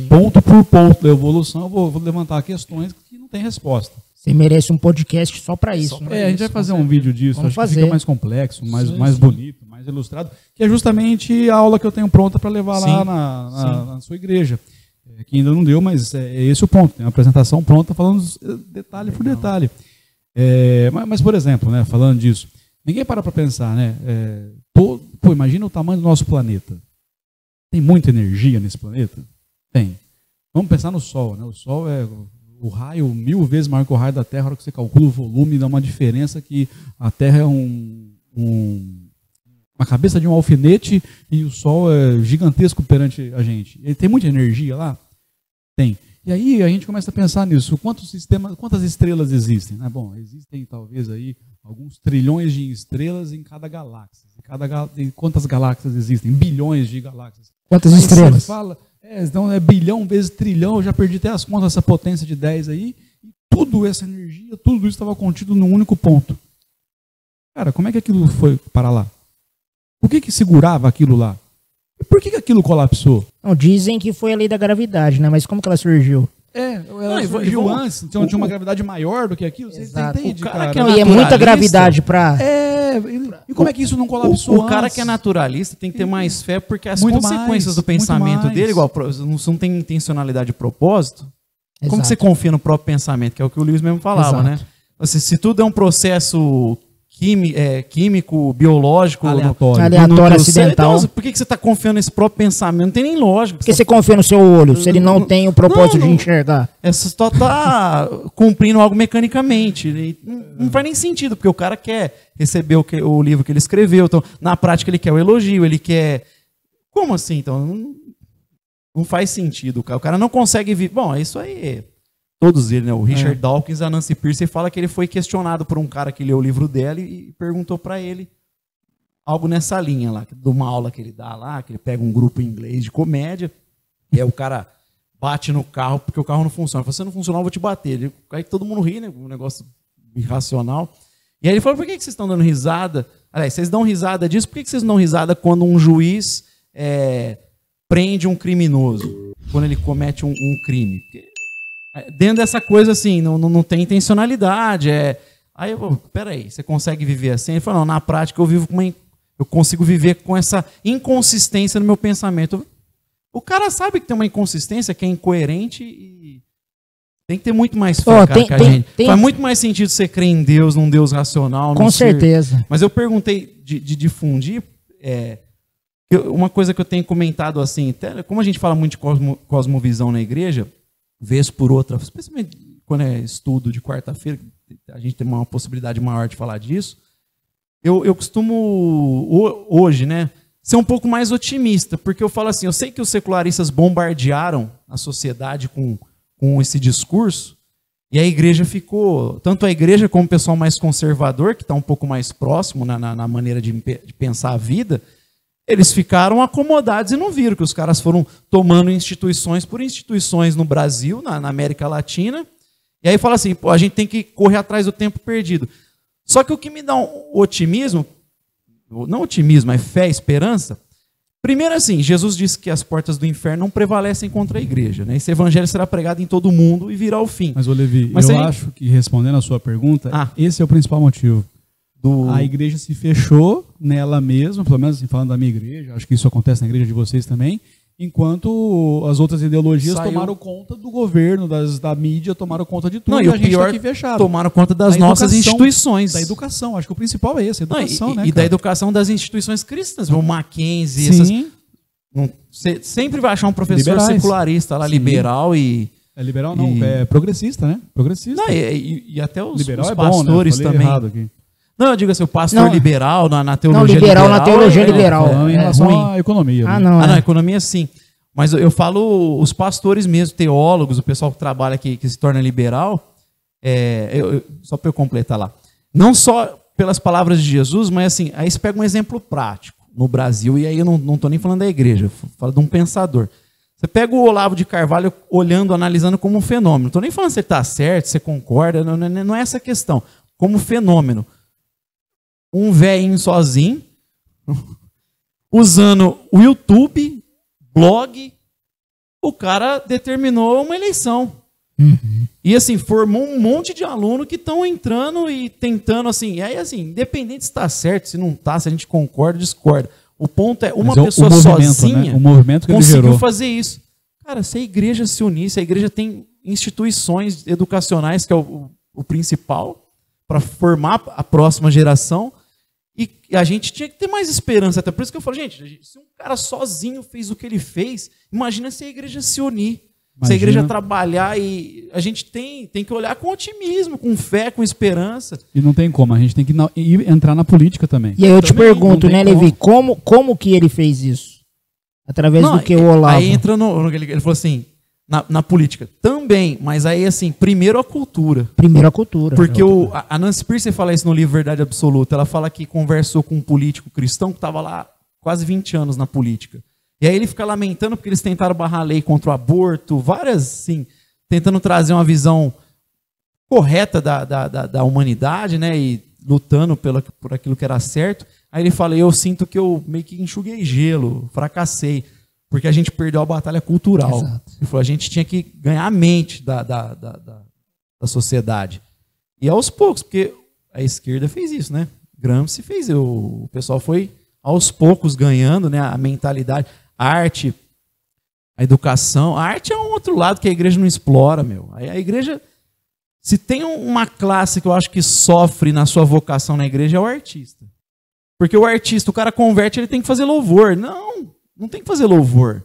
ponto por ponto da evolução, eu vou levantar questões que não tem resposta. Você merece um podcast só para isso. A gente vai fazer um vídeo disso, acho que fica mais complexo, mais bonito, mais ilustrado, que é justamente a aula que eu tenho pronta para levar lá na sua igreja. Que ainda não deu, mas é esse o ponto. Tem uma apresentação pronta falando detalhe por detalhe. Mas, por exemplo, né, falando disso, ninguém para pensar, né? Imagina o tamanho do nosso planeta. Tem muita energia nesse planeta? Tem. Vamos pensar no Sol, né? O Sol é o raio 1000 vezes maior que o raio da Terra. A hora que você calcula o volume, dá uma diferença que a Terra é uma cabeça de um alfinete e o Sol é gigantesco perante a gente. Ele tem muita energia lá? Tem. E aí a gente começa a pensar nisso. Quantas estrelas existem? Bom, existem talvez aí alguns trilhões de estrelas em cada galáxia. E quantas galáxias existem? Bilhões de galáxias. Quantas estrelas? Você fala, então é bilhão vezes trilhão, eu já perdi até as contas dessa potência de 10 aí. E tudo essa energia, tudo isso estava contido num único ponto. Cara, como é que aquilo foi para lá? O que segurava aquilo lá? E por que aquilo colapsou? Não, dizem que foi a lei da gravidade, né? Mas como que ela surgiu? Ela surgiu antes, então tinha uma gravidade maior do que aquilo. Você entende, cara? E é muita gravidade para... E como é que isso não colapsou O cara que é naturalista tem que ter mais fé, porque as consequências do pensamento dele, igual, não tem intencionalidade de propósito. Como que você confia no próprio pensamento? Que é o que o Lewis mesmo falava, né? Se tudo é um processo químico, biológico, aleatório, acidental. Então, por que você está confiando nesse próprio pensamento? Não tem nem lógica. Porque você confia no seu olho, se ele não tem o propósito de enxergar. Você só está cumprindo algo mecanicamente. Não faz nem sentido, porque o cara quer receber o livro que ele escreveu. Então, na prática, ele quer o elogio, ele quer... Como assim? Então, não faz sentido. O cara não consegue vir... Bom, isso aí... Todos eles, né? O Richard Dawkins, a Nancy Pearce, fala que ele foi questionado por um cara que leu o livro dela e perguntou para ele algo nessa linha lá, de uma aula que ele dá lá, que ele pega um grupo em inglês de comédia, e aí o cara bate no carro porque o carro não funciona. Ele falou, se não funcionar, eu vou te bater. Aí todo mundo ri, né? Um negócio irracional. E aí ele falou, por que vocês estão dando risada? Aliás, vocês dão risada disso? Por que vocês não dão risada quando um juiz prende um criminoso? Quando ele comete um crime? Porque, dentro dessa coisa assim, não tem intencionalidade. Aí eu vou, peraí, você consegue viver assim? Ele falou, não, na prática eu consigo viver com essa inconsistência no meu pensamento. O cara sabe que tem uma inconsistência, que é incoerente e tem que ter muito mais fé, cara, que a gente. Faz muito mais sentido você crer em Deus, num Deus racional. Com certeza. Mas eu perguntei de difundir, uma coisa que eu tenho comentado assim, como a gente fala muito de cosmovisão na igreja, vez por outra, especialmente quando é estudo de quarta-feira, a gente tem uma possibilidade maior de falar disso, eu costumo, hoje, né, ser um pouco mais otimista, porque eu falo assim, eu sei que os secularistas bombardearam a sociedade com esse discurso, e a igreja ficou, tanto a igreja como o pessoal mais conservador, que está um pouco mais próximo na maneira de pensar a vida, eles ficaram acomodados e não viram que os caras foram tomando instituições por instituições no Brasil, na América Latina, e aí fala assim, pô, a gente tem que correr atrás do tempo perdido. Só que o que me dá um otimismo, não otimismo, é fé, esperança. Primeiro assim, Jesus disse que as portas do inferno não prevalecem contra a igreja, né? Esse evangelho será pregado em todo mundo e virá o fim. Mas, Levi, eu acho que, respondendo a sua pergunta, esse é o principal motivo. A igreja se fechou nela mesma, pelo menos assim, falando da minha igreja, acho que isso acontece na igreja de vocês também, enquanto as outras ideologias tomaram conta do governo, da mídia, tomaram conta de tudo. Não, e a gente está aqui fechado. Tomaram conta das nossas instituições. Da educação, acho que o principal é esse, a educação, né? E da educação das instituições cristãs, o Mackenzie, essas... Você sempre vai achar um professor secularista lá, liberal e... É liberal não, é progressista, né? Progressista. Não, e até os pastores também. Errado aqui. Não, eu digo assim, o pastor liberal na teologia liberal. Na teologia liberal. Em relação à economia. Não, economia sim. Mas eu falo os pastores mesmo, teólogos, o pessoal que trabalha aqui, que se torna liberal, só para eu completar lá. Não só pelas palavras de Jesus, mas assim, aí você pega um exemplo prático no Brasil, e aí eu não estou nem falando da igreja, eu falo de um pensador. Você pega o Olavo de Carvalho olhando, analisando como um fenômeno. Não estou nem falando se ele está certo, se você concorda, não é essa a questão. Como fenômeno. Um velhinho sozinho, usando o YouTube, blog, o cara determinou uma eleição. E assim, formou um monte de aluno que estão entrando e tentando, assim, e aí assim, independente se está certo, se não está, se a gente concorda, discorda. O ponto é, uma pessoa sozinha, né? O movimento que conseguiu fazer isso. Cara, se a igreja se unir, se a igreja tem instituições educacionais, que é o principal, para formar a próxima geração, e a gente tinha que ter mais esperança. Até por isso que eu falo, gente, se um cara sozinho fez o que ele fez, imagina se a igreja se unir, se a igreja trabalhar, e a gente tem que olhar com otimismo, com fé, com esperança. E não tem como, a gente tem que entrar na política também. E aí eu te pergunto, né, Levi, como que ele fez isso? Através do que o Olavo? Aí entra ele falou assim, na política também, mas aí assim, primeiro a cultura. Primeiro a cultura. Porque a Nancy Pearcey fala isso no livro Verdade Absoluta, ela fala que conversou com um político cristão que estava lá quase 20 anos na política. E aí ele fica lamentando porque eles tentaram barrar a lei contra o aborto, várias, assim, tentando trazer uma visão correta da humanidade, né, e lutando por aquilo que era certo. Aí ele fala, eu sinto que eu meio que enxuguei gelo, fracassei, porque a gente perdeu a batalha cultural. Exato. Ele falou, a gente tinha que ganhar a mente da sociedade. E aos poucos, porque a esquerda fez isso, né? Gramsci fez, o pessoal foi aos poucos ganhando, né, a mentalidade, a arte, a educação. A arte é um outro lado que a igreja não explora, meu. A igreja, se tem uma classe que eu acho que sofre na sua vocação na igreja, é o artista. Porque o artista, o cara converte, ele tem que fazer louvor. Não tem que fazer louvor.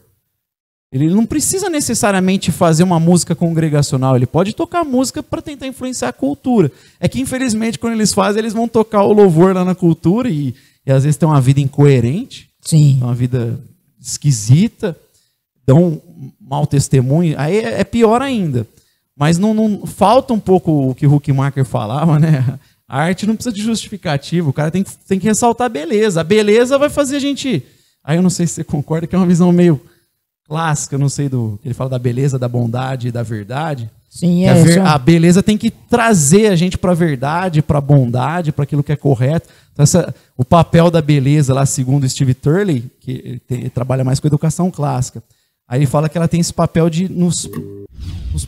Ele não precisa necessariamente fazer uma música congregacional. Ele pode tocar música para tentar influenciar a cultura. É que, infelizmente, quando eles fazem, eles vão tocar o louvor lá na cultura e às vezes tem uma vida incoerente. Sim. Uma vida esquisita. Dão um mau testemunho. Aí é pior ainda. Mas não falta um pouco o que o Huckmacher falava, né? A arte não precisa de justificativo. O cara tem que ressaltar a beleza. A beleza vai fazer a gente... Aí eu não sei se você concorda que é uma visão meio clássica, não sei que ele fala da beleza, da bondade e da verdade. Sim, A beleza tem que trazer a gente para a verdade, para a bondade, para aquilo que é correto. Então, o papel da beleza, lá segundo Steve Turley, que ele trabalha mais com educação clássica, aí ele fala que ela tem esse papel de nos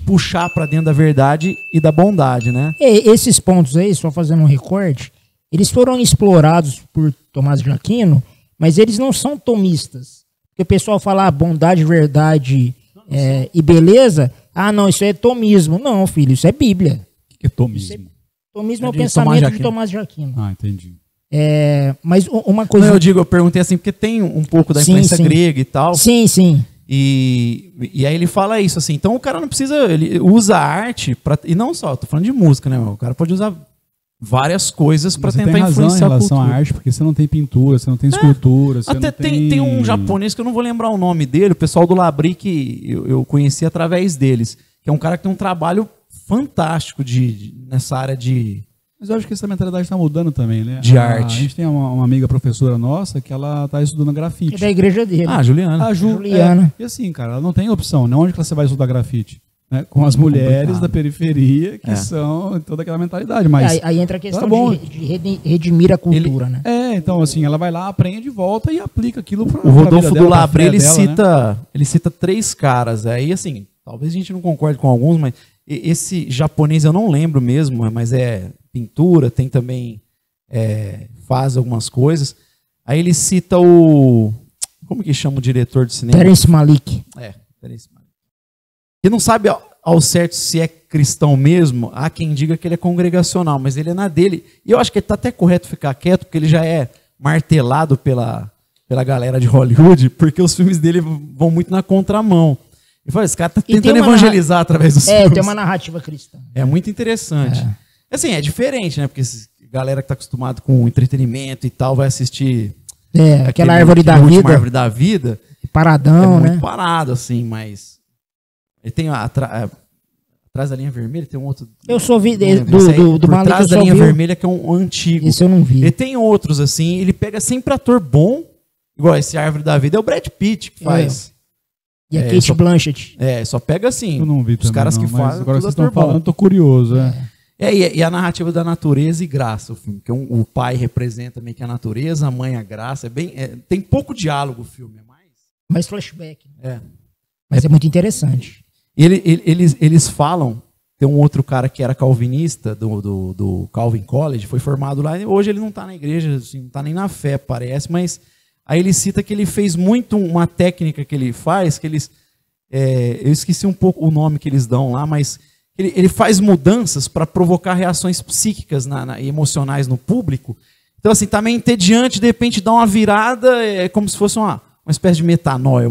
puxar para dentro da verdade e da bondade, né? Esses pontos aí, só fazendo um recorte, eles foram explorados por Tomás de Aquino, mas eles não são tomistas. Porque o pessoal fala bondade, verdade e beleza. Ah, não, isso é tomismo. Não, filho, isso é Bíblia. O que é tomismo? Tomismo é o pensamento de Tomás de Aquino. Ah, entendi. Mas uma coisa... Não, eu perguntei assim, porque tem um pouco da influência grega e tal. Sim, sim. E aí ele fala isso, assim, então o cara não precisa, ele usa a arte, e não só, tô falando de música, né, o cara pode usar várias coisas para tentar influenciar a cultura. Você tem razão em relação à arte, porque você não tem pintura, você não tem escultura, você até não tem... Tem um japonês que eu não vou lembrar o nome dele, o pessoal do Labri, que eu conheci através deles, que é um cara que tem um trabalho fantástico nessa área de... Mas eu acho que essa mentalidade está mudando também, né? De arte. A gente tem uma amiga professora nossa que ela está estudando grafite. É da igreja dele. Ah, Juliana. A Juliana. E assim, cara, ela não tem opção, né? Onde que você vai estudar grafite? Né? Com as mulheres da periferia, que são toda aquela mentalidade. Mas aí entra a questão de redimir a cultura, né? Então assim, ela vai lá, aprende de volta e aplica aquilo para o Rodolfo do Labri, ele né? cita 3 caras. Aí, assim, talvez a gente não concorde com alguns, mas esse japonês eu não lembro mesmo, mas é pintura, tem também faz algumas coisas. Aí ele cita como que chama o diretor de cinema? Terence Malick. Terence Malick. Ele não sabe ao certo se é cristão mesmo, há quem diga que ele é congregacional, mas ele é na dele. E eu acho que está até correto ficar quieto, porque ele já é martelado pela galera de Hollywood, porque os filmes dele vão muito na contramão. E fala, esse cara está tentando evangelizar através dos filmes. Tem uma narrativa cristã. É muito interessante. Assim, é diferente, né? Porque galera que está acostumada com entretenimento e tal vai assistir... aquela árvore da vida. Árvore da vida. Paradão, né? Muito parado, assim, mas... Ele tem atrás da linha vermelha, tem um outro... Eu só vi do Malick. Atrás da linha vermelha, que é um antigo. Esse eu não vi. Ele tem outros, assim, ele pega sempre ator bom, igual esse Árvore da Vida, é o Brad Pitt que faz. E a Kate Blanchett. Só pega assim. Eu não vi também, caras que fazem. Agora vocês estão falando, eu tô curioso. E a narrativa da natureza e graça, o filme. Que o pai representa meio que a natureza, a mãe a graça. Tem pouco diálogo o filme, é mais flashback. Mas é muito interessante. Eles falam, tem um outro cara que era calvinista do Calvin College, foi formado lá, e hoje ele não está na igreja, assim, não está nem na fé, parece, mas aí ele cita que ele fez muito uma técnica que ele faz, que eles, eu esqueci um pouco o nome que eles dão lá, mas ele faz mudanças para provocar reações psíquicas e emocionais no público. Então, assim, tá meio entediante, de repente dá uma virada, é como se fosse uma espécie de metanoia.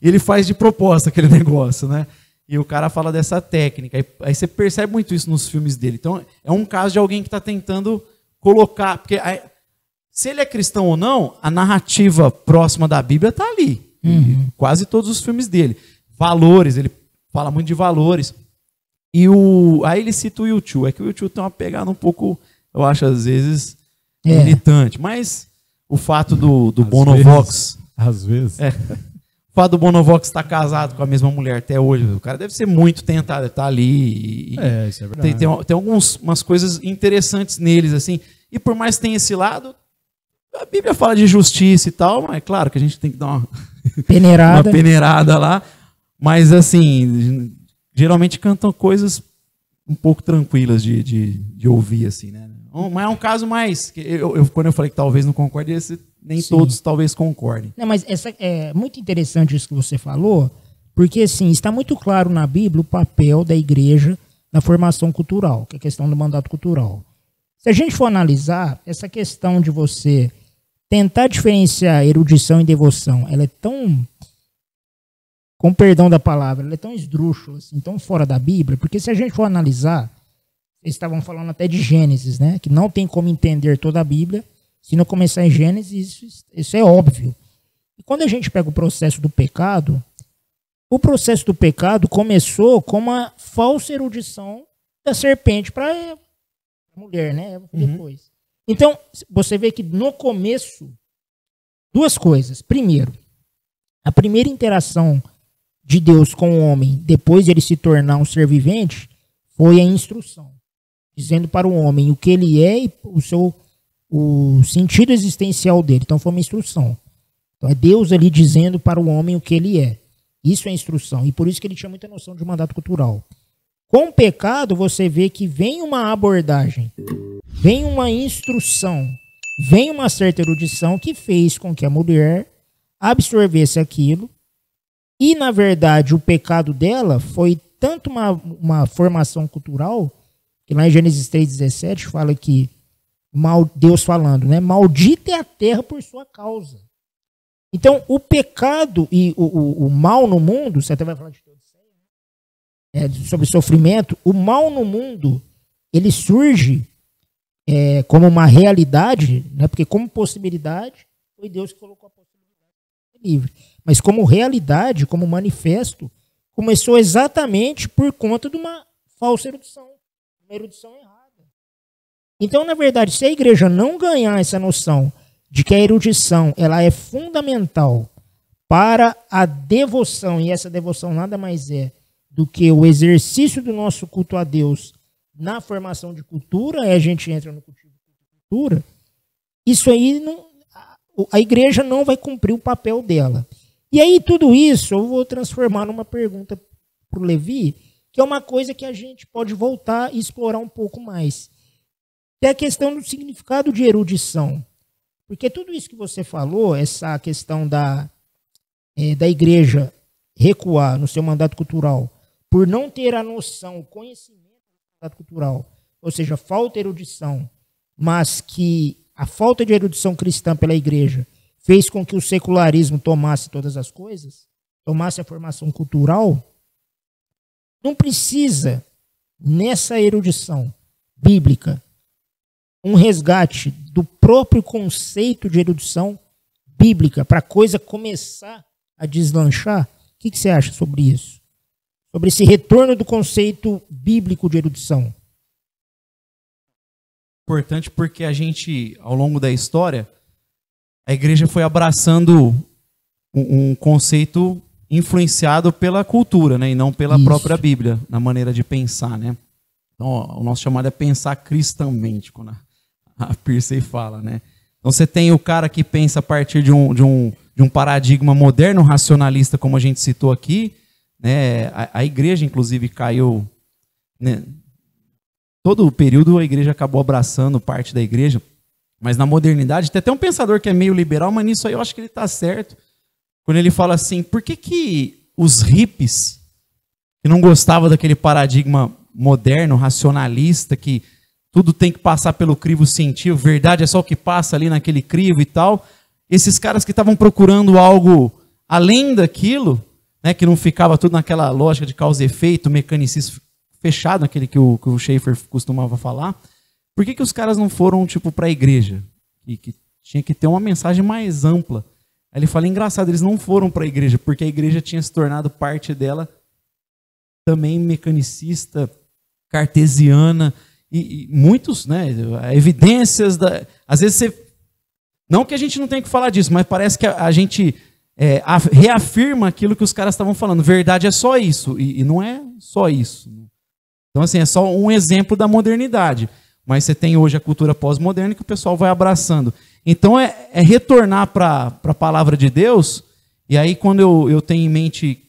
Ele faz de propósito aquele negócio, né? E o cara fala dessa técnica. Aí você percebe muito isso nos filmes dele. Então, é um caso de alguém que está tentando colocar... Porque se ele é cristão ou não, a narrativa próxima da Bíblia está ali. Quase todos os filmes dele. Valores, ele fala muito de valores. Aí ele cita o U2. É que o U2 tem uma pegada um pouco, eu acho, às vezes, militante. Mas o fato do Bonovox... Às vezes. O fato do Bonovox estar casado com a mesma mulher até hoje, o cara deve ser muito tentado, estar ali. Isso é verdade. Tem umas coisas interessantes neles, assim. E por mais que tenha esse lado, a Bíblia fala de justiça e tal, mas é claro que a gente tem que dar uma peneirada lá. Mas, assim, geralmente cantam coisas um pouco tranquilas de ouvir, assim, né? Mas é um caso mais... Quando eu falei que talvez não concorde, nem todos talvez concordem. Não, mas é muito interessante isso que você falou, porque assim, está muito claro na Bíblia o papel da igreja na formação cultural, que é a questão do mandato cultural. Se a gente for analisar, essa questão de você tentar diferenciar erudição e devoção, ela é tão, com perdão da palavra, ela é tão esdrúxula, assim, tão fora da Bíblia, porque se a gente for analisar, eles estavam falando até de Gênesis, né? Que não tem como entender toda a Bíblia se não começar em Gênesis, isso é óbvio. E quando a gente pega o processo do pecado, o processo do pecado começou com uma falsa erudição da serpente para a mulher, né? Depois. Então, você vê que no começo, duas coisas. Primeiro, a primeira interação de Deus com o homem, depois de ele se tornar um ser vivente, foi a instrução, dizendo para o homem o que ele é e o sentido existencial dele. Então foi uma instrução. Então é Deus ali dizendo para o homem o que ele é. Isso é instrução. E por isso que ele tinha muita noção de mandato cultural. Com o pecado, você vê que vem uma abordagem, vem uma instrução, vem uma certa erudição que fez com que a mulher absorvesse aquilo. E, na verdade, o pecado dela foi tanto uma formação cultural, que lá em Gênesis 3,17 fala que, Deus falando, né? Maldita é a terra por sua causa. Então, o pecado e o mal no mundo, você até vai falar de sobre sofrimento, o mal no mundo, ele surge como uma realidade, né? Porque como possibilidade, foi Deus que colocou a possibilidade de ser livre. Mas como realidade, como manifesto, começou exatamente por conta de uma falsa erudição, uma erudição errada. Então, na verdade, se a igreja não ganhar essa noção de que a erudição ela é fundamental para a devoção, e essa devoção nada mais é do que o exercício do nosso culto a Deus na formação de cultura, aí a gente entra no cultivo de cultura, isso aí a igreja não vai cumprir o papel dela. E aí tudo isso eu vou transformar numa pergunta para o Levi, que é uma coisa que a gente pode voltar e explorar um pouco mais. Que é a questão do significado de erudição. Porque tudo isso que você falou, essa questão da igreja recuar no seu mandato cultural, por não ter a noção, o conhecimento do mandato cultural, ou seja, falta de erudição, mas que a falta de erudição cristã pela igreja fez com que o secularismo tomasse todas as coisas, tomasse a formação cultural, não precisa, nessa erudição bíblica, um resgate do próprio conceito de erudição bíblica para a coisa começar a deslanchar? O que você acha sobre isso? Sobre esse retorno do conceito bíblico de erudição? Importante porque a gente, ao longo da história, a igreja foi abraçando um conceito influenciado pela cultura, né, e não pela própria Bíblia, na maneira de pensar, né? Então, o nosso chamado é pensar cristãmente, quando a Piercy fala, né? Então você tem o cara que pensa a partir de um paradigma moderno, racionalista, como a gente citou aqui, né? A igreja, inclusive, caiu, né? Todo o período a igreja acabou abraçando parte da igreja, mas na modernidade tem até um pensador que é meio liberal, mas nisso aí eu acho que ele está certo, quando ele fala assim, por que os hippies, que não gostavam daquele paradigma moderno, racionalista, que tudo tem que passar pelo crivo científico, verdade é só o que passa ali naquele crivo e tal, esses caras que estavam procurando algo além daquilo, né, que não ficava tudo naquela lógica de causa e efeito, mecanicismo fechado, aquele que o Schaeffer costumava falar, por que os caras não foram tipo para a igreja? Que tinha que ter uma mensagem mais ampla. Aí ele fala, engraçado, eles não foram para a igreja, porque a igreja tinha se tornado parte dela também mecanicista, cartesiana, e muitos, né, evidências, às vezes você, não que a gente não tenha que falar disso, mas parece que a gente reafirma aquilo que os caras estavam falando, verdade é só isso, e não é só isso. Então assim, é só um exemplo da modernidade, mas você tem hoje a cultura pós-moderna que o pessoal vai abraçando. Então é retornar para a palavra de Deus, e aí quando eu tenho em mente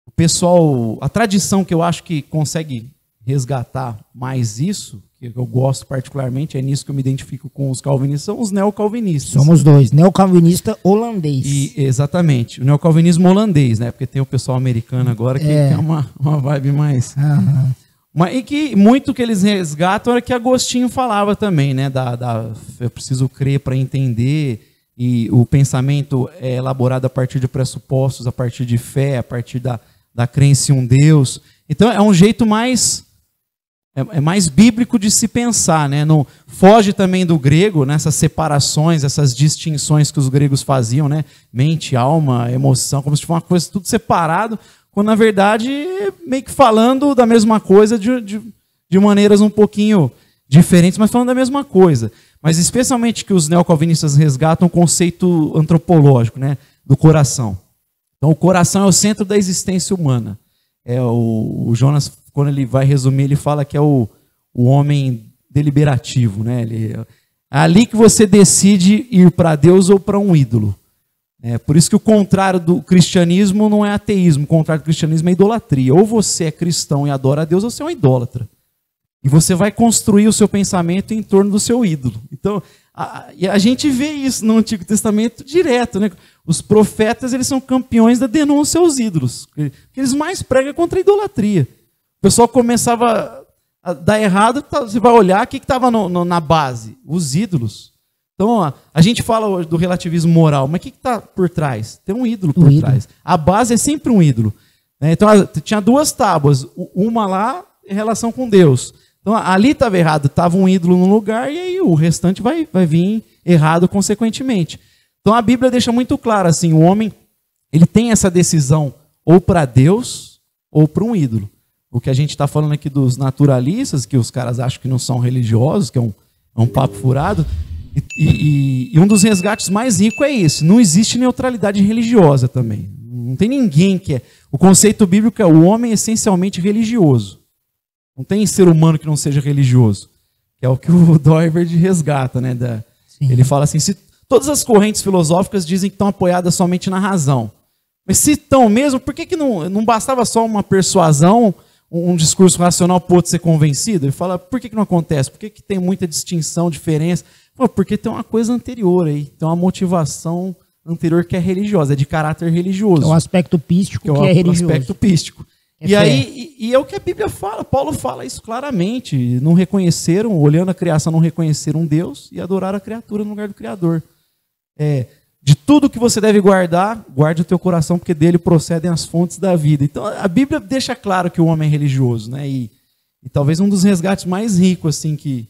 o pessoal, a tradição que eu acho que consegue resgatar mais isso, que eu gosto particularmente, é nisso que eu me identifico com os calvinistas, são os neocalvinistas. Somos dois, neocalvinista holandês. Exatamente, o neocalvinismo holandês, né? Porque tem o pessoal americano agora que é uma vibe mais... Uhum. Mas, e que muito que eles resgatam era que Agostinho falava também, né? Eu preciso crer para entender, e o pensamento é elaborado a partir de pressupostos, a partir de fé, a partir da crença em um Deus. Então é um jeito mais bíblico de se pensar, né? Não foge também do grego, nessas separações, essas distinções que os gregos faziam, né? Mente, alma, emoção, como se fosse uma coisa tudo separado, quando na verdade meio que falando da mesma coisa de maneiras um pouquinho diferentes, mas falando da mesma coisa. Mas especialmente que os neocalvinistas resgatam o conceito antropológico, né? Do coração. Então o coração é o centro da existência humana. O Jonas, quando ele vai resumir, ele fala que é o homem deliberativo, né? É ali que você decide ir para Deus ou para um ídolo. Por isso que o contrário do cristianismo não é ateísmo, o contrário do cristianismo é idolatria. Ou você é cristão e adora a Deus, ou você é um idólatra. E você vai construir o seu pensamento em torno do seu ídolo. Então, a gente vê isso no Antigo Testamento direto, né? Os profetas, eles são campeões da denúncia aos ídolos. Que eles mais pregam contra a idolatria. O pessoal começava a dar errado, você vai olhar o que estava na base? Os ídolos. Então, a gente fala hoje do relativismo moral, mas o que está por trás? Tem um ídolo por trás. A base é sempre um ídolo. Então, tinha duas tábuas. Uma lá em relação com Deus. Então, ali estava errado, estava um ídolo no lugar, e aí o restante vai vir errado consequentemente. Então, a Bíblia deixa muito claro, assim, o homem ele tem essa decisão ou para Deus ou para um ídolo. O que a gente está falando aqui dos naturalistas, que os caras acham que não são religiosos, que é um papo furado, e um dos resgates mais ricos é esse, não existe neutralidade religiosa também. Não tem ninguém que é... O conceito bíblico é o homem essencialmente religioso. Não tem ser humano que não seja religioso. Que é o que o Doiverd resgata, né? Ele fala assim, se todas as correntes filosóficas dizem que estão apoiadas somente na razão. Mas se estão mesmo, por que não bastava só uma persuasão, um discurso racional para o outro ser convencido? Ele fala, por que não acontece? Por que tem muita distinção, diferença? Porque tem uma coisa anterior aí, tem uma motivação anterior que é religiosa, é de caráter religioso. É o aspecto pístico que é religioso. O aspecto pístico. E é o que a Bíblia fala, Paulo fala isso claramente. Não reconheceram, olhando a criação, não reconheceram Deus e adoraram a criatura no lugar do Criador. De tudo que você deve guardar, guarde o teu coração, porque dele procedem as fontes da vida. Então a Bíblia deixa claro que o homem é religioso, né? E talvez um dos resgates mais ricos, assim, que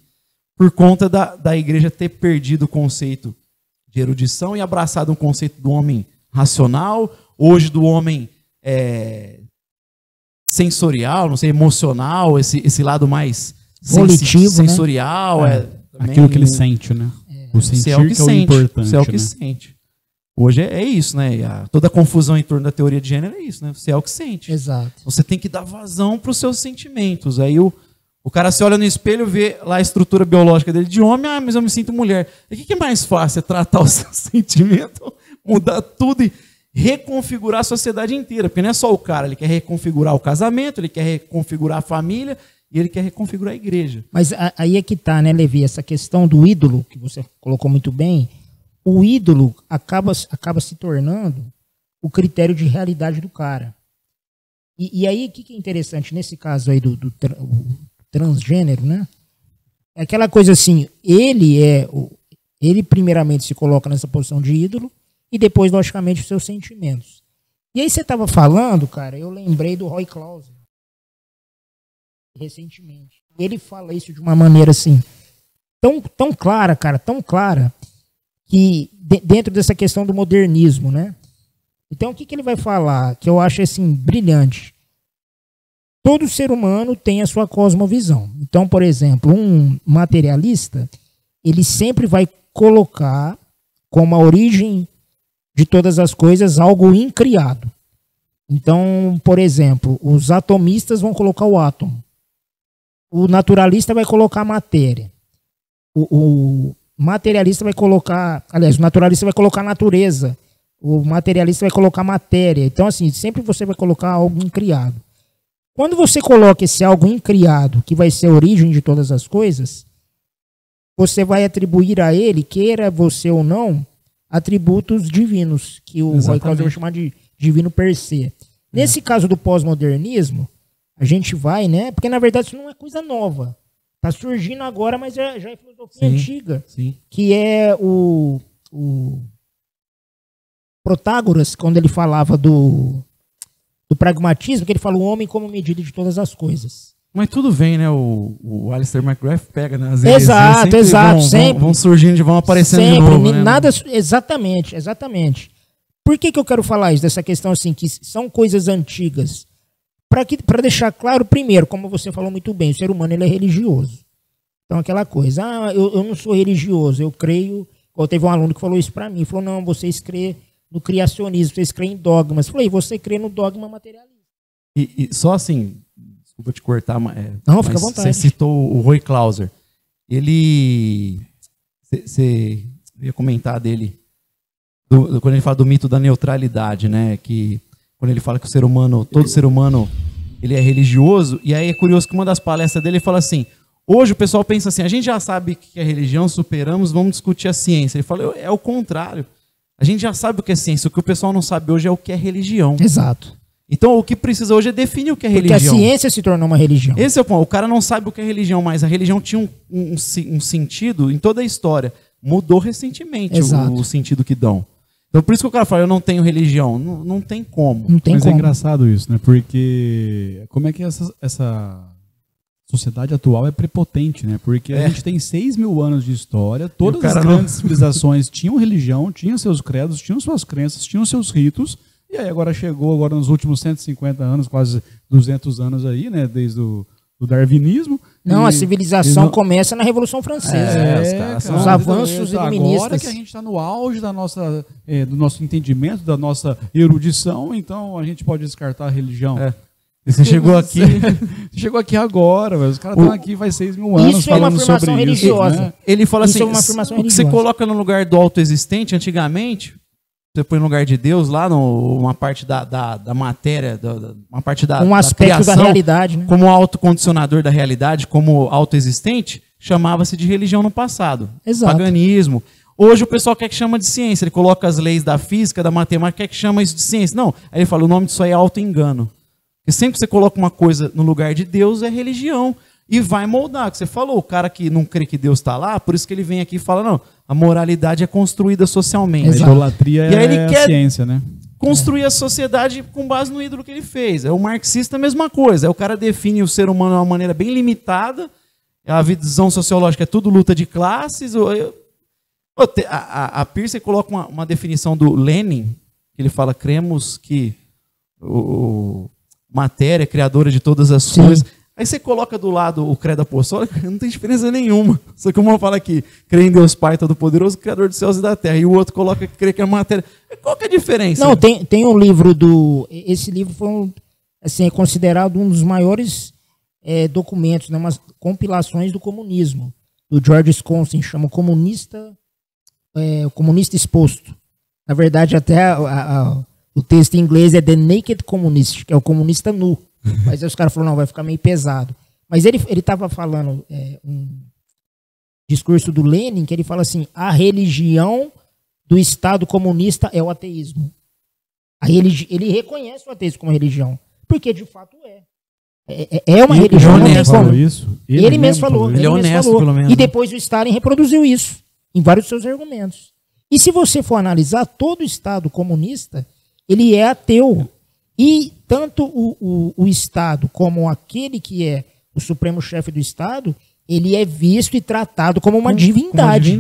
por conta da igreja ter perdido o conceito de erudição e abraçado um conceito do homem racional, hoje do homem sensorial, não sei, emocional, esse lado mais volitivo, sensorial. Né? Aquilo que ele sente, né? O sentir é o que que é o sente, importante. Você é o que né? sente. Hoje é isso, né? Toda a confusão em torno da teoria de gênero é isso, né? Você é o que sente. Exato. Você tem que dar vazão para os seus sentimentos. Aí o cara se olha no espelho, vê lá a estrutura biológica dele de homem, mas eu me sinto mulher. E o que é mais fácil? É tratar o seu sentimento, mudar tudo e reconfigurar a sociedade inteira. Porque não é só o cara, ele quer reconfigurar o casamento, ele quer reconfigurar a família e ele quer reconfigurar a igreja. Mas aí é que tá, né, Levi? Essa questão do ídolo, que você colocou muito bem, o ídolo acaba se tornando o critério de realidade do cara. E aí, o que é interessante nesse caso aí do transgênero, né? É aquela coisa assim, ele primeiramente se coloca nessa posição de ídolo e depois, logicamente, os seus sentimentos. E aí você estava falando, cara, eu lembrei do Roy Clausen recentemente. Ele fala isso de uma maneira assim, tão clara, cara, tão clara, que dentro dessa questão do modernismo, né? Então, o que ele vai falar, que eu acho assim, brilhante? Todo ser humano tem a sua cosmovisão. Então, por exemplo, um materialista, ele sempre vai colocar como a origem de todas as coisas algo incriado. Então, por exemplo, os atomistas vão colocar o átomo. O naturalista vai colocar a matéria. O materialista vai colocar... Aliás, o naturalista vai colocar a natureza. O materialista vai colocar a matéria. Então, assim, sempre você vai colocar algo incriado. Quando você coloca esse algo incriado, que vai ser a origem de todas as coisas, você vai atribuir a ele, queira você ou não, atributos divinos, que o Roy Clausen vai chamar de divino per se. Nesse caso do pós-modernismo, a gente vai, né? Porque na verdade isso não é coisa nova. Está surgindo agora, mas já é filosofia antiga. Sim. Que é o Protágoras, quando ele falava do pragmatismo, que ele fala o homem como medida de todas as coisas. Mas tudo vem, né? O Alistair McGrath pega nas Exato. Sempre vão surgindo, vão aparecendo sempre, de novo, né? Nada, exatamente. Por que eu quero falar isso? Dessa questão assim, que são coisas antigas. Para deixar claro, primeiro, como você falou muito bem, o ser humano ele é religioso. Então aquela coisa, eu não sou religioso, eu creio... Teve um aluno que falou isso para mim, falou, não, vocês crê no criacionismo, vocês creem em dogmas. Eu falei, você crê no dogma materialista. E só assim, desculpa te cortar, não, fica à vontade. Você citou o Roy Clauser. Ele... Você ia comentar dele, quando ele fala do mito da neutralidade, né? Que quando ele fala que o ser humano, todo ser humano, ele é religioso. E aí é curioso que uma das palestras dele fala assim, hoje o pessoal pensa assim, a gente já sabe o que é religião, superamos, vamos discutir a ciência. Ele fala, é o contrário. A gente já sabe o que é ciência, o que o pessoal não sabe hoje é o que é religião. Exato. Então o que precisa hoje é definir o que é religião. Porque a ciência se tornou uma religião. Esse é o ponto. O cara não sabe o que é religião, mas a religião tinha um sentido em toda a história. Mudou recentemente o sentido que dão. Então por isso que o cara fala, eu não tenho religião. Não tem como. Não tem. Mas como. É engraçado isso, né? Porque como é que essa sociedade atual é prepotente, né? Porque a gente tem 6.000 anos de história, todas as grandes civilizações tinham religião, tinham seus credos, tinham suas crenças, tinham seus ritos. E aí agora chegou, nos últimos 150 anos, quase 200 anos aí, né, desde o darwinismo. Não, a civilização começa na Revolução Francesa. Os avanços iluministas. Agora que a gente está no auge do nosso entendimento, da nossa erudição, então a gente pode descartar a religião. Você chegou aqui... chegou aqui agora, os caras estão aqui faz 6.000 anos isso falando sobre isso. Religiosa. Né? Ele fala assim, o que você coloca no lugar do autoexistente, antigamente... Você põe no lugar de Deus lá, uma parte da matéria, uma parte da aspecto criação, da realidade, né? Como autocondicionador da realidade, como autoexistente, chamava-se de religião no passado. Exato. Paganismo. Hoje o pessoal quer que chama de ciência. Ele coloca as leis da física, da matemática, quer que chama isso de ciência. Não, aí ele fala, o nome disso aí é autoengano. Porque sempre que você coloca uma coisa no lugar de Deus, é religião. E vai moldar. Você falou, o cara que não crê que Deus está lá, por isso que ele vem aqui e fala, não, a moralidade é construída socialmente. A idolatria é a ciência, né? Construir a sociedade com base no ídolo que ele fez. É o marxista a mesma coisa. É o cara define o ser humano de uma maneira bem limitada. A visão sociológica é tudo luta de classes. A Peirce coloca uma definição do Lenin, que ele fala, cremos que matéria é criadora de todas as coisas. Aí você coloca do lado o credo apostólico, não tem diferença nenhuma. Só que uma fala que crê em Deus Pai Todo-Poderoso, Criador dos céus e da terra. E o outro coloca que crê que é matéria. Qual que é a diferença? Não, tem um livro esse livro foi é considerado um dos maiores documentos, né, umas compilações do comunismo. Do George Sconsing, chama o Comunista Exposto. Na verdade, até o texto em inglês é The Naked Communist, que é o comunista nu. Mas aí os caras falaram, não, vai ficar meio pesado. Mas ele estava falando um discurso do Lenin, que ele fala assim, a religião do Estado comunista é o ateísmo. Ele reconhece o ateísmo como religião, porque de fato é uma religião. Ele mesmo falou. Ele é honesto, pelo menos. E depois o Stalin reproduziu isso em vários dos seus argumentos. E se você for analisar, todo o Estado comunista, ele é ateu. E tanto o Estado como aquele que é o supremo chefe do Estado, ele é visto e tratado como uma divindade.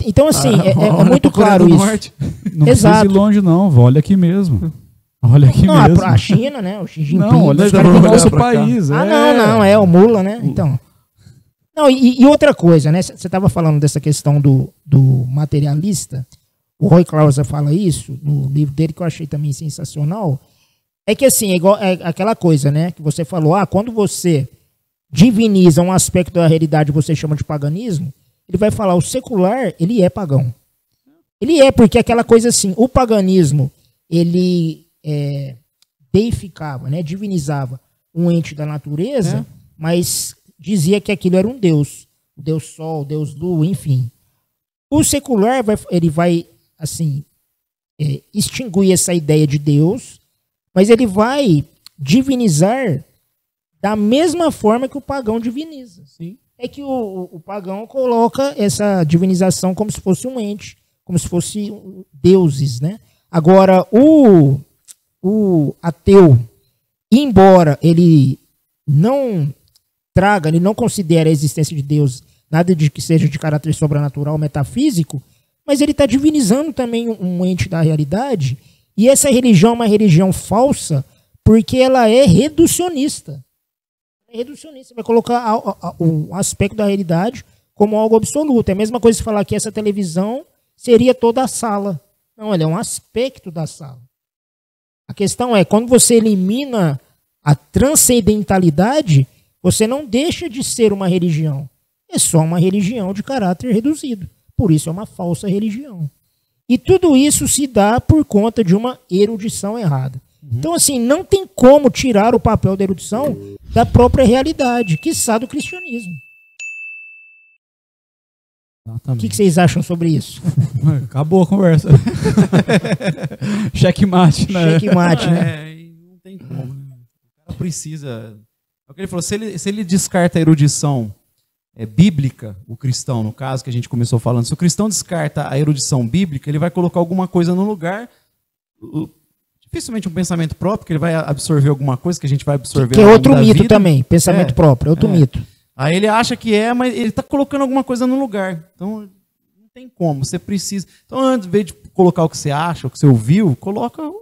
Então, assim, é muito claro isso. Não precisa ir longe, não. Olha aqui mesmo. Olha aqui mesmo. A China, né? O Xi Jinping. Não, olha o nosso país. Não, é o Mula, né? Então. Não, e outra coisa, né? Você estava falando dessa questão do materialista. O Roy Clauser fala isso no livro dele, que eu achei também sensacional. É que assim, é aquela coisa, né? Que você falou, quando você diviniza um aspecto da realidade que você chama de paganismo, ele vai falar, o secular, ele é pagão. Ele é, porque aquela coisa assim, o paganismo, ele deificava, né? Divinizava um ente da natureza, mas dizia que aquilo era um deus. O deus sol, o deus lua, enfim. O secular, ele vai assim, extinguir essa ideia de Deus, mas ele vai divinizar da mesma forma que o pagão diviniza. Sim. É que o pagão coloca essa divinização como se fosse um ente, como se fosse deuses, né? Agora, o ateu, embora ele não traga, ele não considere a existência de Deus nada de que seja de caráter sobrenatural, metafísico, mas ele está divinizando também um ente da realidade, e essa religião é uma religião falsa, porque ela é reducionista. É reducionista, vai colocar o aspecto da realidade como algo absoluto. É a mesma coisa se falar que essa televisão seria toda a sala. Não, ela é um aspecto da sala. A questão é, quando você elimina a transcendentalidade, você não deixa de ser uma religião. É só uma religião de caráter reduzido. Por isso é uma falsa religião. E tudo isso se dá por conta de uma erudição errada. Então, assim, não tem como tirar o papel da erudição da própria realidade, quiçá do cristianismo. O que vocês acham sobre isso? Acabou a conversa. Checkmate, né? Checkmate, né? Não tem como. O cara precisa... É o que ele falou, se ele descarta a erudição bíblica, o cristão, no caso, que a gente começou falando, se o cristão descarta a erudição bíblica, ele vai colocar alguma coisa no lugar... Dificilmente um pensamento próprio, que ele vai absorver alguma coisa que a gente vai absorver. Que é outro mito também, pensamento próprio, é outro mito. Aí ele acha que mas ele está colocando alguma coisa no lugar. Então, não tem como, você precisa. Então, antes de colocar o que você acha, o que você ouviu, coloca o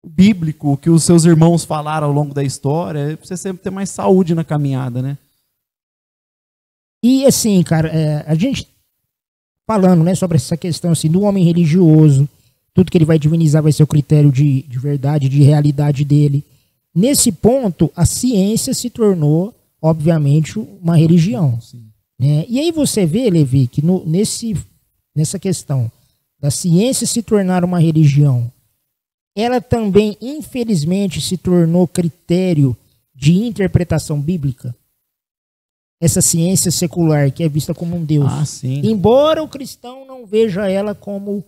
bíblico, o que os seus irmãos falaram ao longo da história, para você sempre ter mais saúde na caminhada, né? E assim, cara, a gente falando, né, sobre essa questão assim, do homem religioso, tudo que ele vai divinizar vai ser o critério de verdade, de realidade dele. Nesse ponto, a ciência se tornou, obviamente, uma religião. Né? E aí você vê, Levi, que nessa questão da ciência se tornar uma religião, ela também, infelizmente, se tornou critério de interpretação bíblica. Essa ciência secular, que é vista como um Deus. Embora o cristão não veja ela como...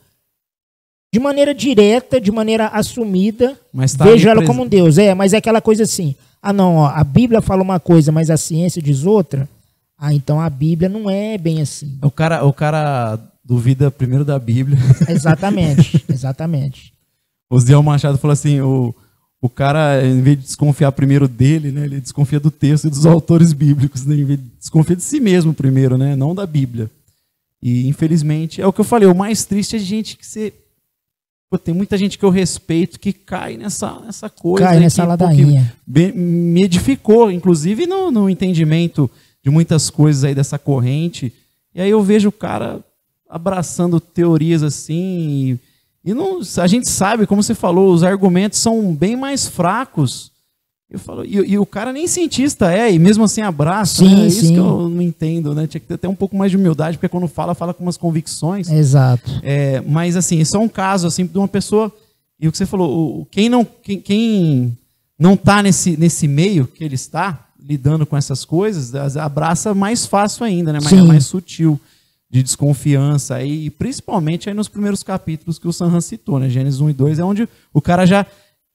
de maneira direta, de maneira assumida, vejo ela como um Deus. Mas é aquela coisa assim, não, ó, a Bíblia fala uma coisa, mas a ciência diz outra. Então a Bíblia não é bem assim. O cara duvida primeiro da Bíblia. Exatamente, exatamente. O Zé Machado falou assim, o cara, em vez de desconfiar primeiro dele, né, ele desconfia do texto e dos autores bíblicos, né, em vez de desconfia de si mesmo primeiro, né, não da Bíblia. E infelizmente, é o que eu falei, o mais triste é gente que você... Tem muita gente que eu respeito que cai nessa coisa. Cai nessa ladainha. Me edificou, inclusive no entendimento de muitas coisas aí dessa corrente. E aí eu vejo o cara abraçando teorias assim. E não, a gente sabe, como você falou, os argumentos são bem mais fracos. Eu falo, e o cara nem cientista e mesmo assim abraça. Sim, né? Isso que eu não entendo, né? Tinha que ter até um pouco mais de humildade, porque quando fala com umas convicções. Exato. Mas assim, isso é um caso assim, de uma pessoa. E o que você falou, quem não está nesse meio que ele está, lidando com essas coisas, abraça mais fácil ainda, né? Mais sutil, de desconfiança. E principalmente aí nos primeiros capítulos que o Sanhan citou, né? Gênesis 1 e 2, é onde o cara já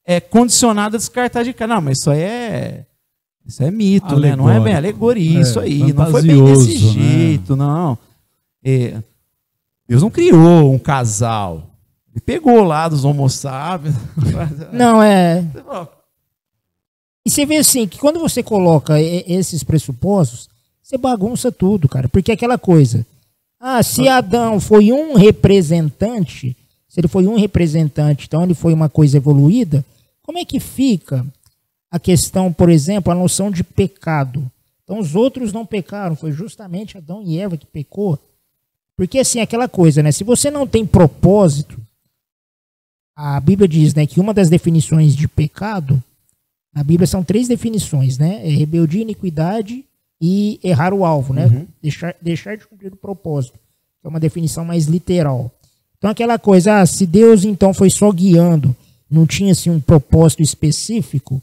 é condicionado a descartar de cara. Não, mas isso é mito, alegórico, né? Não é bem alegoria, isso aí. Não foi bem desse jeito, né? Não. Deus não criou um casal. Ele pegou lá dos homo sapiens. Não, E você vê assim, que quando você coloca esses pressupostos, você bagunça tudo, cara. Porque é aquela coisa. Se Adão foi um representante, se ele foi um representante, então ele foi uma coisa evoluída, como é que fica a questão, por exemplo, a noção de pecado? Então os outros não pecaram, foi justamente Adão e Eva que pecou. Porque assim, aquela coisa, né? Se você não tem propósito, a Bíblia diz, né, que uma das definições de pecado, na Bíblia são 3 definições, né? É rebeldia, iniquidade e errar o alvo, né? Uhum. Deixar de cumprir o propósito. É uma definição mais literal. Então aquela coisa, se Deus então foi só guiando, não tinha assim um propósito específico,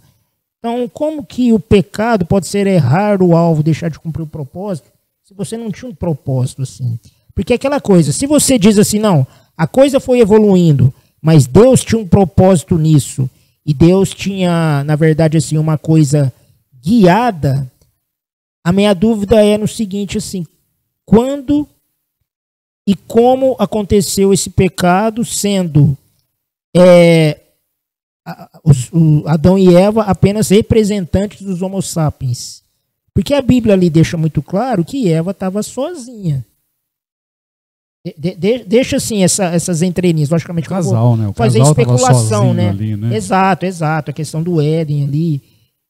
então como que o pecado pode ser errar o alvo, deixar de cumprir o propósito, se você não tinha um propósito assim? Porque aquela coisa, se você diz assim, não, a coisa foi evoluindo, mas Deus tinha um propósito nisso, e Deus tinha, na verdade, assim, uma coisa guiada, a minha dúvida é no seguinte, assim, quando e como aconteceu esse pecado, sendo Adão e Eva apenas representantes dos homo sapiens? Porque a Bíblia ali deixa muito claro que Eva estava sozinha. Deixa assim essas entrelinhas, logicamente. O casal, né? O fazer casal especulação, né? Ali, né? Exato, a questão do Éden ali.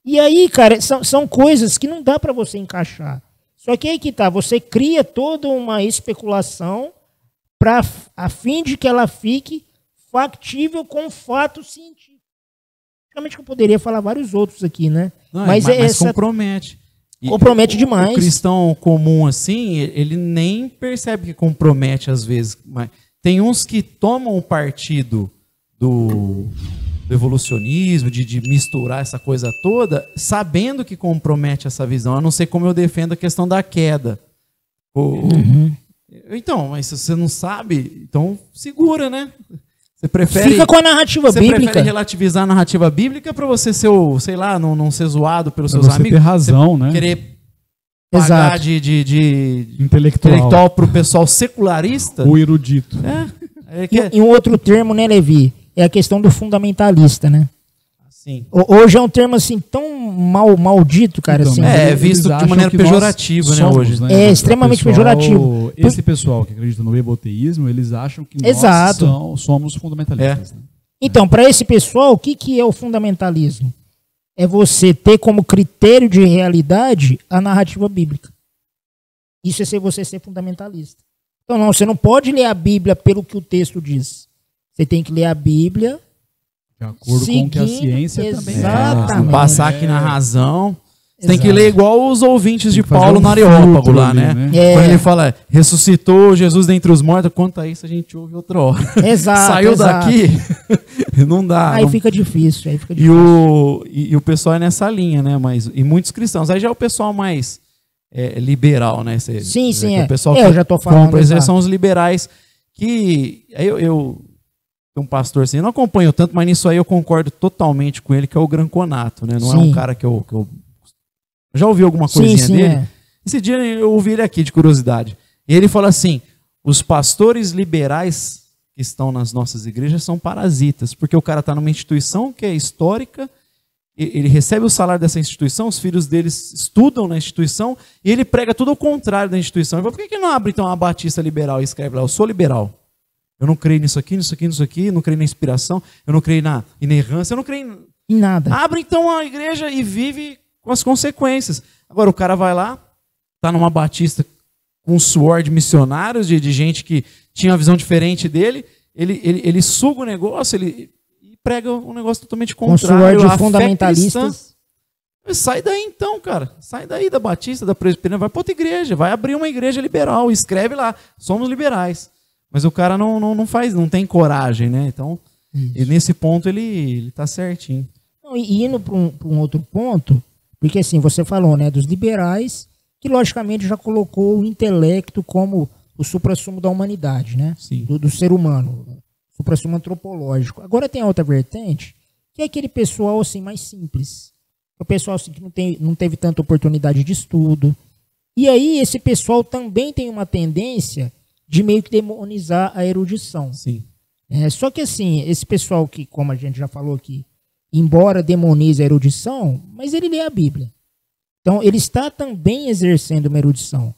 E aí, cara, são coisas que não dá para você encaixar. Só que aí que tá, você cria toda uma especulação a fim de que ela fique factível com fatos científicos. Realmente eu poderia falar vários outros aqui, né? Não, mas compromete. Compromete demais. O cristão comum, assim, ele nem percebe que compromete às vezes. Mas tem uns que tomam o partido do evolucionismo, de misturar essa coisa toda, sabendo que compromete essa visão. A não ser como eu defendo a questão da queda. Então, mas se você não sabe, então segura, né? Você prefere... Fica com a narrativa bíblica. Você prefere relativizar a narrativa bíblica para você ser, sei lá, não ser zoado pelos seus amigos. Ter razão, né? Querer pagar de intelectual para o pessoal secularista. O erudito. E um outro termo, né, Levi? É a questão do fundamentalista, né? Sim. Hoje é um termo assim tão maldito, cara. Então, assim, é visto de maneira pejorativa, né, hoje. Né? É extremamente pejorativo. Esse pessoal que acredita no eboteísmo, eles acham que nós somos fundamentalistas. Né? Então, para esse pessoal, o que é o fundamentalismo? É você ter como critério de realidade a narrativa bíblica. Isso é você ser fundamentalista. Então, não, você não pode ler a Bíblia pelo que o texto diz. Você tem que ler a Bíblia de acordo com o que a ciência também exatamente. Passar aqui na razão. Você tem que ler igual os ouvintes de Paulo no Areópago lá, né? Quando ele fala, ressuscitou Jesus dentre os mortos, quanto a isso a gente ouve outra hora. Exato. Saiu daqui, não dá. Aí fica difícil. E o pessoal é nessa linha, né? E muitos cristãos. Aí já é o pessoal mais liberal, né? Sim. O pessoal eu já tô falando. São os liberais que... Eu um pastor assim, eu não acompanho tanto, mas nisso aí eu concordo totalmente com ele, que é o Granconato, né? Não é um cara que eu já ouvi alguma coisinha dele. Esse dia eu ouvi ele aqui de curiosidade. E ele fala assim: os pastores liberais que estão nas nossas igrejas são parasitas, porque o cara está numa instituição que é histórica, ele recebe o salário dessa instituição, os filhos deles estudam na instituição, e ele prega tudo ao contrário da instituição. Ele fala, por que não abre então uma batista liberal e escreve lá, eu sou liberal? Eu não creio nisso aqui, não creio na inspiração, eu não creio na inerrância, eu não creio em nada. Abre então a igreja e vive com as consequências. Agora o cara vai lá, tá numa batista com suor de missionários, de gente que tinha uma visão diferente dele, ele suga o negócio, ele prega um negócio totalmente contrário. Com suor de fundamentalistas. Sai daí então, cara. Sai daí da batista, da presbiteriana, vai para outra igreja, vai abrir uma igreja liberal, escreve lá, somos liberais. Mas o cara não tem coragem, né? Então, nesse ponto ele tá certinho. E indo para um outro ponto, porque assim, você falou, né, dos liberais, que logicamente já colocou o intelecto como o suprassumo da humanidade, né? Do ser humano, suprassumo antropológico. Agora tem a outra vertente, que é aquele pessoal assim mais simples. O pessoal assim, que não teve tanta oportunidade de estudo. E aí esse pessoal também tem uma tendência de meio que demonizar a erudição. Sim. Só que assim, esse pessoal que, como a gente já falou aqui, embora demonize a erudição, mas ele lê a Bíblia. Então, ele está também exercendo uma erudição.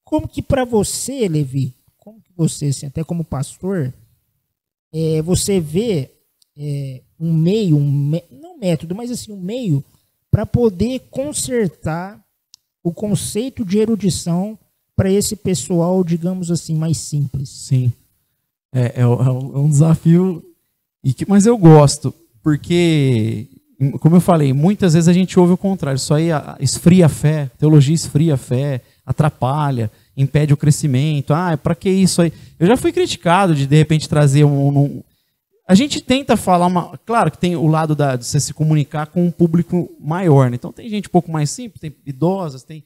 Como que para você, Levi, como que você, assim, até como pastor, você vê um meio, não método, mas assim, um meio para poder consertar o conceito de erudição para esse pessoal, digamos assim, mais simples? Sim. É um desafio, mas eu gosto, porque, como eu falei, muitas vezes a gente ouve o contrário. Isso aí esfria a fé, teologia esfria a fé, atrapalha, impede o crescimento. Para que isso aí? Eu já fui criticado de repente, trazer A gente tenta falar, claro que tem o lado de você se comunicar com um público maior, né? Então tem gente um pouco mais simples, tem idosas, tem...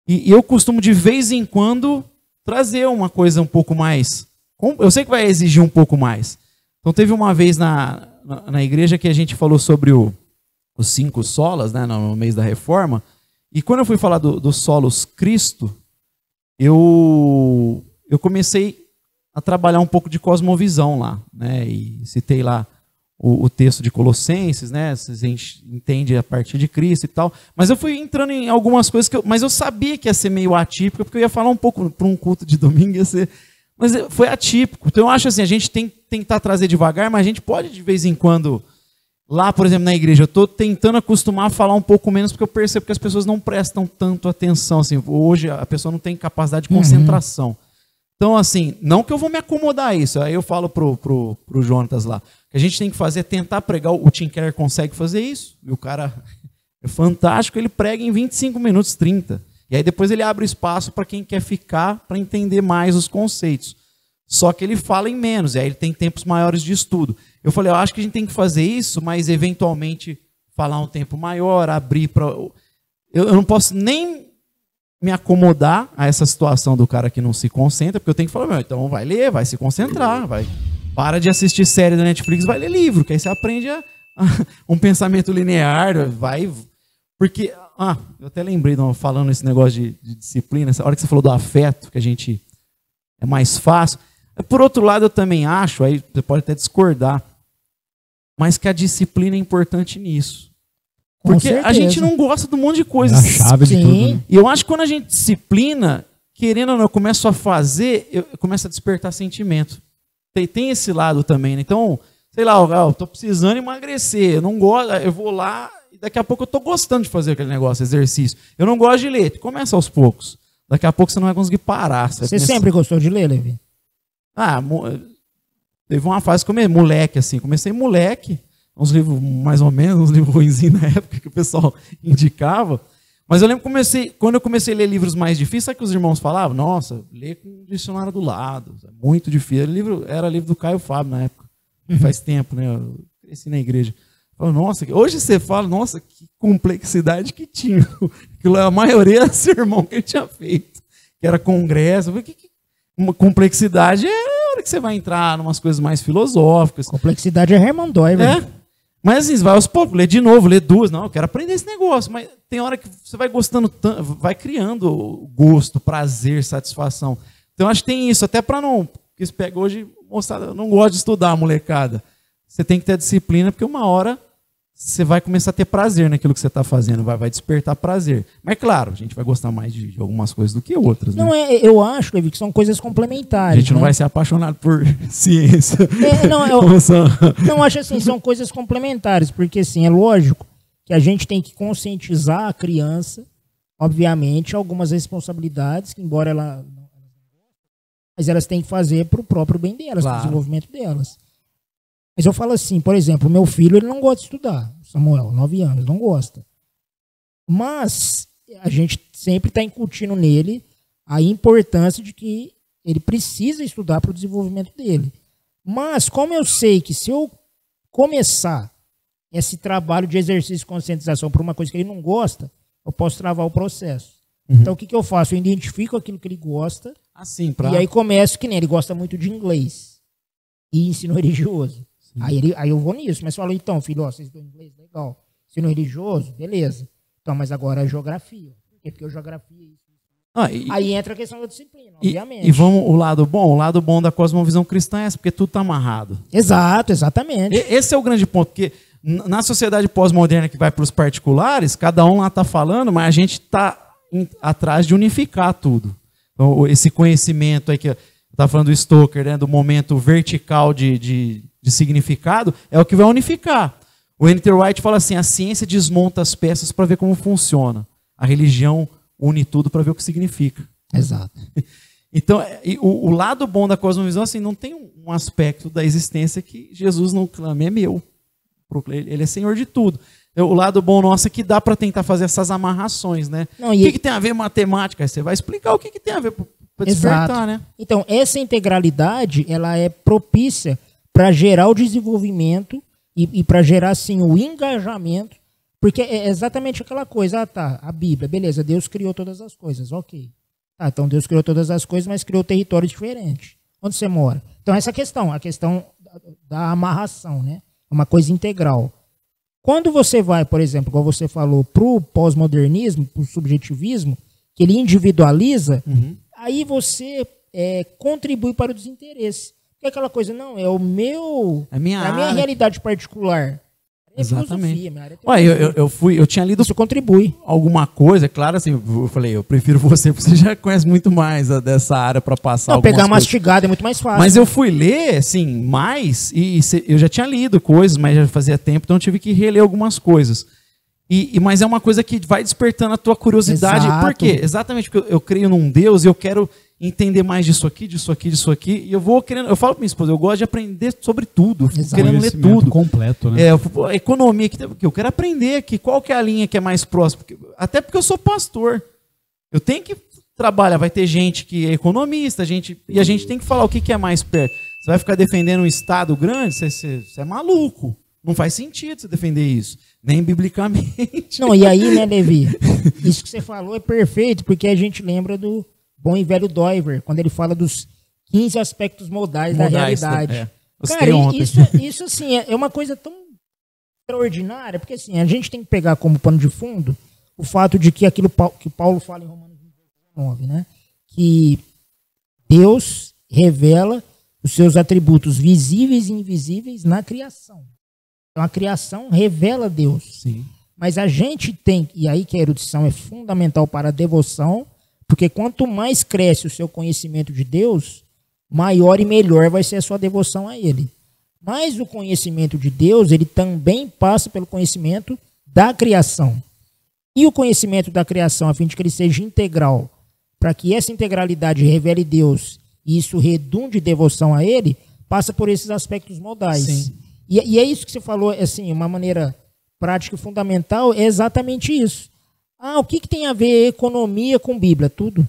E eu costumo, de vez em quando, trazer uma coisa um pouco mais... Eu sei que vai exigir um pouco mais. Então teve uma vez na igreja que a gente falou sobre os 5 solas, né, no mês da reforma. E quando eu fui falar do solos Cristo, eu comecei a trabalhar um pouco de cosmovisão lá, né? E citei lá o texto de Colossenses, né? A gente entende a partir de Cristo e tal. Mas eu fui entrando em algumas coisas mas eu sabia que ia ser meio atípico, porque eu ia falar um pouco para um culto de domingo, ia ser... Mas foi atípico. Então eu acho assim, a gente tem que tentar trazer devagar, mas a gente pode de vez em quando, lá, por exemplo, na igreja, eu estou tentando acostumar a falar um pouco menos, porque eu percebo que as pessoas não prestam tanto atenção. Assim, hoje a pessoa não tem capacidade de concentração. Então, assim, não que eu vou me acomodar a isso. Aí eu falo pro Jonatas lá, que a gente tem que fazer é tentar pregar. O Tim Keller consegue fazer isso. E o cara é fantástico, ele prega em 25 minutos, 30. E aí depois ele abre espaço para quem quer ficar, para entender mais os conceitos. Só que ele fala em menos, e aí ele tem tempos maiores de estudo. Eu falei, eu acho que a gente tem que fazer isso, mas eventualmente falar um tempo maior, abrir para... Eu não posso nem me acomodar a essa situação do cara que não se concentra, porque eu tenho que falar, então vai ler, vai se concentrar, vai. Para de assistir série da Netflix, vai ler livro, que aí você aprende um pensamento linear, vai... Porque, eu até lembrei, falando esse negócio de disciplina, essa hora que você falou do afeto, que a gente é mais fácil. Por outro lado, eu também acho, aí você pode até discordar, mas que a disciplina é importante nisso. Porque a gente não gosta de um monte de coisa. É a chave de tudo, né? E eu acho que quando a gente disciplina, querendo ou não, eu começo a fazer, eu começo a despertar sentimento. Tem esse lado também, né? Então, sei lá, eu tô precisando emagrecer, eu não gosto, eu vou lá e daqui a pouco eu tô gostando de fazer aquele negócio, exercício. Eu não gosto de ler, começa aos poucos. Daqui a pouco você não vai conseguir parar. Você sempre gostou de ler, Levi? Teve uma fase que eu moleque, assim, comecei moleque, uns livros mais ou menos, uns livros ruinzinhos na época que o pessoal indicava. Mas eu lembro que quando eu comecei a ler livros mais difíceis, sabe o que os irmãos falavam? Nossa, lê com o dicionário do lado, é muito difícil. Era livro do Caio Fábio na época, faz tempo, né? Eu cresci na igreja. Eu, nossa, hoje você fala, nossa, que complexidade que tinha. Aquilo, a maioria era sermão que ele tinha feito, que era congresso. Uma complexidade é a hora que você vai entrar em umas coisas mais filosóficas. Complexidade é Herman Doyle. Mas assim, vai aos poucos, lê de novo, lê duas. Não, eu quero aprender esse negócio. Mas tem hora que você vai gostando tanto, vai criando gosto, prazer, satisfação. Então acho que tem isso, até para não... Porque você pega hoje, moçada, eu não gosto de estudar, molecada. Você tem que ter disciplina, porque uma hora você vai começar a ter prazer naquilo que você está fazendo, vai despertar prazer. Mas claro, a gente vai gostar mais de algumas coisas do que outras. Não, né? eu acho, Levi, que são coisas complementares. A gente não vai ser apaixonado por ciência. Não, acho assim, são coisas complementares, porque assim, é lógico que a gente tem que conscientizar a criança, obviamente, algumas responsabilidades, que embora mas elas têm que fazer para o próprio bem delas, para o desenvolvimento delas. Mas eu falo assim, por exemplo, o meu filho ele não gosta de estudar. Samuel, 9 anos, não gosta. Mas a gente sempre está incutindo nele a importância de que ele precisa estudar para o desenvolvimento dele. Mas como eu sei que se eu começar esse trabalho de exercício de conscientização por uma coisa que ele não gosta, eu posso travar o processo. Então o que eu faço? Eu identifico aquilo que ele gosta e aí começo, que nem ele gosta muito de inglês e ensino religioso. Aí eu vou nisso, mas falo, então, filho, você estudou inglês? Legal. Ensino religioso? Beleza. Então, mas agora é geografia. Por quê? Porque a geografia é isso. Aí entra a questão da disciplina, obviamente. E vamos, o lado bom da cosmovisão cristã é essa, porque tudo está amarrado. Exato, exatamente. Esse é o grande ponto, porque na sociedade pós-moderna que vai para os particulares, cada um lá está falando, mas a gente está atrás de unificar tudo. Então, esse conhecimento aí que eu estava falando do Stoker, né, do momento vertical de significado, é o que vai unificar. O N.T. Wright fala assim, a ciência desmonta as peças para ver como funciona. A religião une tudo para ver o que significa. Exato. Então, o lado bom da cosmovisão, assim, não tem um aspecto da existência que Jesus não clama, é meu. Ele é Senhor de tudo. O lado bom nosso é que dá para tentar fazer essas amarrações, né? O que tem a ver matemática? Aí você vai explicar o que tem a ver para despertar, né? Então, essa integralidade, ela é propícia para gerar o desenvolvimento e para gerar, assim, o engajamento, porque é exatamente aquela coisa, a Bíblia, beleza, Deus criou todas as coisas, ok. Então Deus criou todas as coisas, mas criou território diferente. Onde você mora? Então essa questão, a questão da amarração, né? É uma coisa integral. Quando você vai, por exemplo, como você falou, para o pós-modernismo, para o subjetivismo, que ele individualiza, aí você contribui para o desinteresse. É aquela coisa, não, é o meu... É a minha realidade particular. É exatamente. Filosofia, eu tinha lido... Isso contribui. Alguma coisa, claro, assim, eu falei, eu prefiro você, porque você já conhece muito mais dessa área para passar algumas pegar mastigado é muito mais fácil. Mas eu fui ler, assim, mais, e eu já tinha lido coisas, mas já fazia tempo, então eu tive que reler algumas coisas. Mas é uma coisa que vai despertando a tua curiosidade. Exato. Por quê? Exatamente porque eu creio num Deus e eu quero entender mais disso aqui, disso aqui, disso aqui. E eu vou querendo, eu falo para minha esposa, eu gosto de aprender sobre tudo, querendo ler tudo. Completo, né? A economia que eu quero aprender aqui, qual que é a linha que é mais próxima? Até porque eu sou pastor. Eu tenho que trabalhar, vai ter gente que é economista, e a gente tem que falar o que é mais perto. Você vai ficar defendendo um Estado grande, você é maluco. Não faz sentido você defender isso, nem biblicamente. Não, e aí, né, Levi? Isso que você falou é perfeito, porque a gente lembra do bom e velho Doiver, quando ele fala dos 15 aspectos modais da realidade. Cara, isso assim, é uma coisa tão extraordinária, porque assim, a gente tem que pegar como pano de fundo o fato de que aquilo que Paulo fala em Romanos 19, né? Que Deus revela os seus atributos visíveis e invisíveis na criação. Então a criação revela Deus. Sim. Mas a gente tem, e aí que a erudição é fundamental para a devoção, porque quanto mais cresce o seu conhecimento de Deus, maior e melhor vai ser a sua devoção a Ele. Mas o conhecimento de Deus, ele também passa pelo conhecimento da criação. E o conhecimento da criação, a fim de que ele seja integral, para que essa integralidade revele Deus e isso redunde devoção a Ele, passa por esses aspectos modais. Sim. E é isso que você falou, assim, uma maneira prática e fundamental, é exatamente isso. O que tem a ver economia com Bíblia? Tudo. O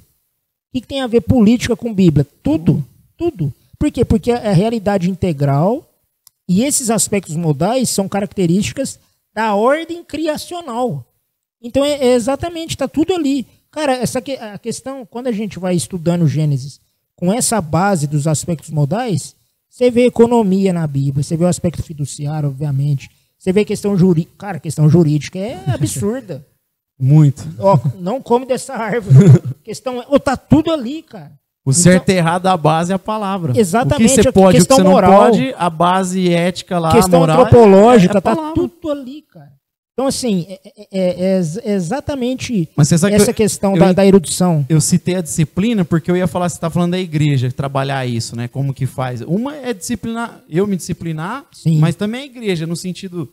que tem a ver política com Bíblia? Tudo. Tudo. Por quê? Porque a realidade integral e esses aspectos modais são características da ordem criacional. Então é exatamente, está tudo ali. Cara, a questão, quando a gente vai estudando Gênesis com essa base dos aspectos modais, você vê economia na Bíblia, você vê o aspecto fiduciário, obviamente, você vê questão jurídica. Cara, questão jurídica é absurda. Muito. Não come dessa árvore. Questão tá tudo ali, cara. O certo e errado da base é a palavra. Exatamente. O que você pode, o que você moral, não pode, a base ética lá, questão moral antropológica, tá tudo ali, cara. Então, assim, é exatamente essa questão da erudição. Eu citei a disciplina porque eu ia falar, você está falando da igreja, trabalhar isso, né? Como que faz. Uma é disciplinar, eu me disciplinar, sim, mas também a igreja, no sentido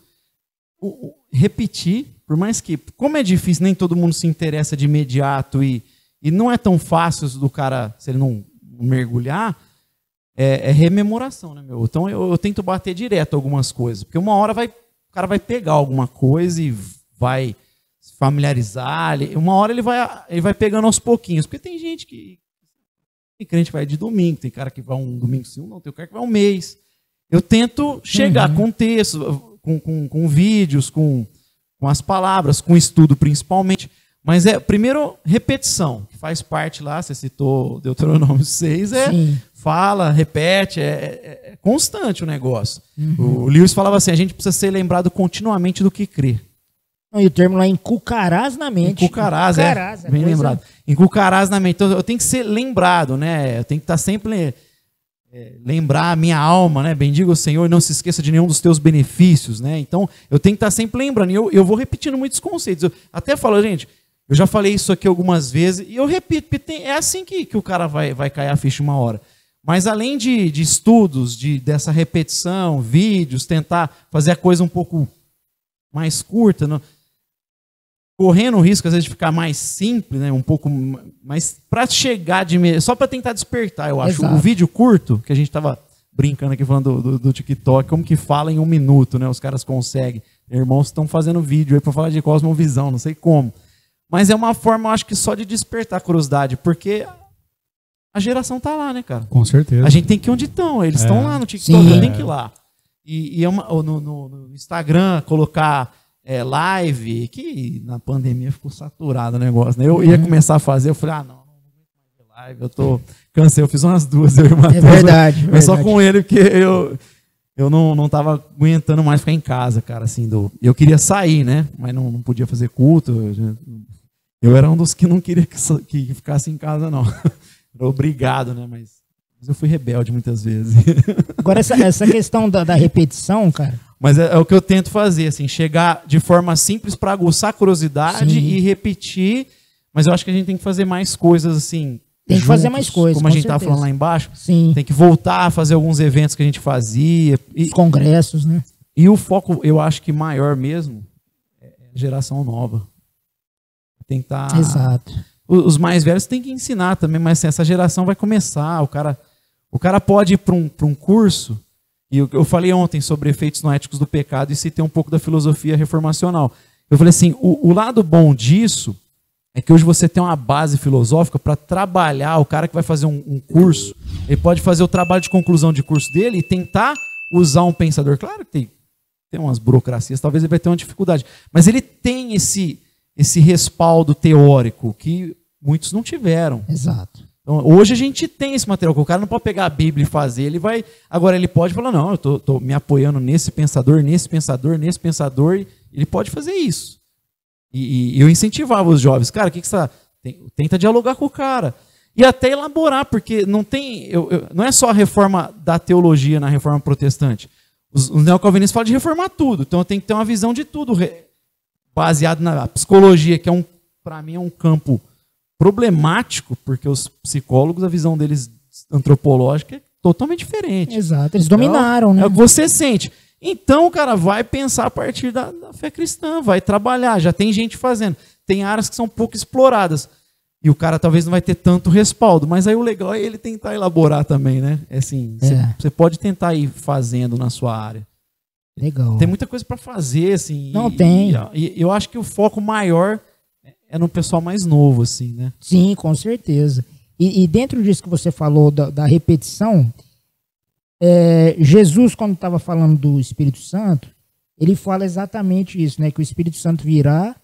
repetir, por mais que, como é difícil, nem todo mundo se interessa de imediato e não é tão fácil do cara, se ele não mergulhar, é rememoração, né, meu? Então eu tento bater direto algumas coisas, porque uma hora o cara vai pegar alguma coisa e vai se familiarizar, uma hora ele vai pegando aos pouquinhos, porque tem gente que tem crente que vai de domingo, tem cara que vai um domingo sim, não, tem cara que vai um mês. Eu tento chegar com texto, com vídeos, com as palavras, com estudo principalmente. Mas primeiro, repetição, que faz parte lá, você citou Deuteronômio 6, fala, repete, é constante o negócio. O Lewis falava assim, a gente precisa ser lembrado continuamente do que crê. E o termo lá, inculcarás na mente. Inculcarás, bem lembrado. Inculcarás na mente. Então, eu tenho que ser lembrado, né? Eu tenho que estar sempre... lembrar a minha alma, né? Bendiga o Senhor e não se esqueça de nenhum dos teus benefícios, né? Então, eu tenho que estar sempre lembrando. E eu vou repetindo muitos conceitos. Eu até falo, gente... Eu já falei isso aqui algumas vezes e eu repito, porque é assim que o cara vai cair a ficha uma hora. Mas além de estudos, dessa repetição, vídeos, tentar fazer a coisa um pouco mais curta, correndo o risco às vezes de ficar mais simples, né, um pouco mais para chegar só para tentar despertar, eu acho. Exato. O vídeo curto, que a gente estava brincando aqui falando do TikTok, como que fala em 1 minuto, né? Os caras conseguem. Irmãos estão fazendo vídeo aí para falar de cosmovisão, não sei como. Mas é uma forma, eu acho que só de despertar a curiosidade, porque a geração tá lá, né, cara? Com certeza. A gente tem que ir onde estão, eles estão lá no TikTok, eu tenho que ir lá. E no Instagram, colocar live, que na pandemia ficou saturado o negócio, né? Eu ia começar a fazer, eu falei, não vou mais live, cansei, eu fiz umas 2, eu e o Matheus. É verdade. Mas só com ele, porque eu não estava aguentando mais ficar em casa, cara, assim, eu queria sair, né? Mas não podia fazer culto. Eu era um dos que não queria que ficasse em casa, não. Era obrigado, né? Mas eu fui rebelde muitas vezes. Agora, essa questão da repetição, cara... Mas é o que eu tento fazer, assim, chegar de forma simples para aguçar a curiosidade e repetir. Mas eu acho que a gente tem que fazer mais coisas, assim... Tem que fazer mais coisas, como a gente estava falando lá embaixo. Sim. Tem que voltar a fazer alguns eventos que a gente fazia. Os congressos, né? E o foco, eu acho que maior mesmo, é a geração nova. Tem que estar... Exato. os mais velhos têm que ensinar também, mas assim, essa geração vai começar, o cara pode ir para um curso, e eu falei ontem sobre efeitos noéticos do pecado e citei um pouco da filosofia reformacional. Eu falei assim, o lado bom disso é que hoje você tem uma base filosófica para trabalhar, o cara que vai fazer um curso, ele pode fazer o trabalho de conclusão de curso dele e tentar usar um pensador. Claro que tem umas burocracias, talvez ele vai ter uma dificuldade, mas ele tem esse respaldo teórico que muitos não tiveram. Exato. Então, hoje a gente tem esse material, que o cara não pode pegar a Bíblia e fazer, agora ele pode falar, não, eu estou me apoiando nesse pensador, e ele pode fazer isso. E eu incentivava os jovens, cara, o que você tenta dialogar com o cara. E até elaborar, porque não tem. Não é só a reforma da teologia na reforma protestante. Os neocalvinistas falam de reformar tudo. Então eu tenho que ter uma visão de tudo, baseado na psicologia, que para mim, é um campo problemático, porque os psicólogos, a visão deles antropológica é totalmente diferente. Exato, eles dominaram, né? É o que você sente. Então, o cara vai pensar a partir da fé cristã, vai trabalhar, já tem gente fazendo. Tem áreas que são pouco exploradas. E o cara talvez não vai ter tanto respaldo, mas aí o legal é ele tentar elaborar também, né? É assim, você pode tentar ir fazendo na sua área. Legal. Tem muita coisa para fazer, assim. Não tem. E eu acho que o foco maior é no pessoal mais novo, assim, né? Sim, com certeza. E dentro disso que você falou da repetição, Jesus, quando estava falando do Espírito Santo, ele fala exatamente isso, né? Que o Espírito Santo virá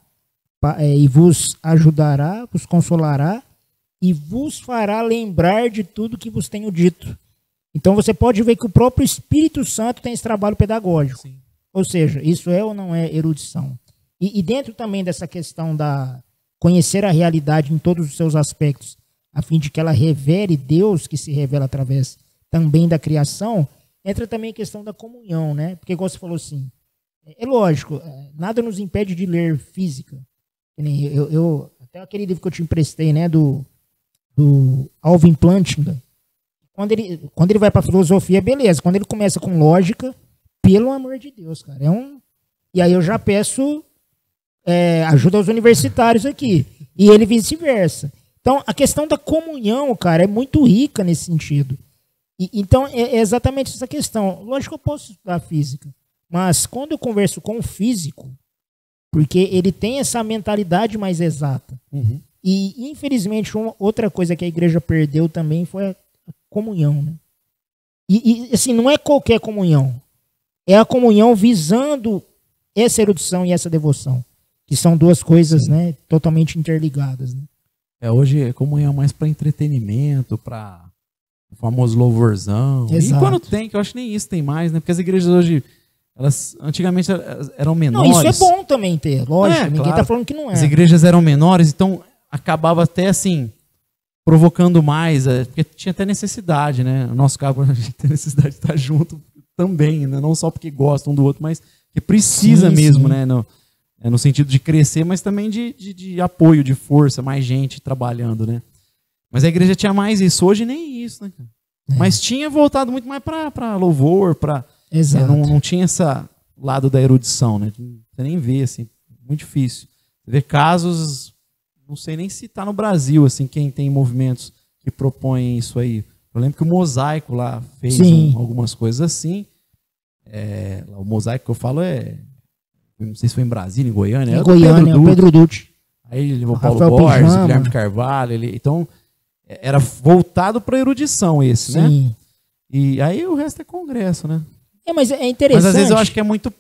e vos ajudará, vos consolará e vos fará lembrar de tudo que vos tenho dito. Então você pode ver que o próprio Espírito Santo tem esse trabalho pedagógico. Sim. Ou seja, isso é ou não é erudição? E dentro também dessa questão da conhecer a realidade em todos os seus aspectos, a fim de que ela revele Deus, que se revela através também da criação, entra também a questão da comunhão, né? Porque, igual você falou assim, é lógico, nada nos impede de ler física. Até aquele livro que eu te emprestei, né, do Alvin Plantinga, quando ele vai para filosofia, beleza. Quando ele começa com lógica, pelo amor de Deus, cara, E aí eu já peço ajuda aos universitários aqui. E ele vice-versa. Então, a questão da comunhão, cara, é muito rica nesse sentido. Então, é exatamente essa questão. Lógico que eu posso estudar física, mas quando eu converso com o físico, porque ele tem essa mentalidade mais exata. Uhum. E, infelizmente, outra coisa que a igreja perdeu também foi a comunhão. Né? E, assim, não é qualquer comunhão. É a comunhão visando essa erudição e essa devoção, que são duas coisas, né, totalmente interligadas. Né? Hoje a comunhão é mais para entretenimento, para o famoso louvorzão. Exato. E quando tem, que eu acho que nem isso tem mais, né? Porque as igrejas hoje, elas antigamente eram menores. Não, isso é bom também ter, lógico. Ninguém está falando que não é. As igrejas eram menores, então acabava até assim, provocando mais, porque tinha até necessidade, né? No nosso caso, a gente tem necessidade de estar junto também, né? Não só porque gostam do outro, mas que precisa mesmo, né? No sentido de crescer, mas também de apoio, de força, mais gente trabalhando, né? Mas a igreja tinha mais isso, hoje nem isso, né? Mas tinha voltado muito mais para louvor, não tinha esse lado da erudição, né? Você nem vê, assim, muito difícil. Você vê casos, não sei nem se está no Brasil, assim, quem tem movimentos que propõem isso aí. Eu lembro que o Mosaico lá fez algumas coisas assim. O Mosaico que eu falo não sei se foi em Brasília, em Goiânia. Em Goiânia, o Pedro Dutti. Aí ele levou o Paulo Borges, o Guilherme de Carvalho. Então, era voltado para a erudição esse, né? E aí o resto é congresso, né? Mas é interessante. Mas às vezes eu acho que é muito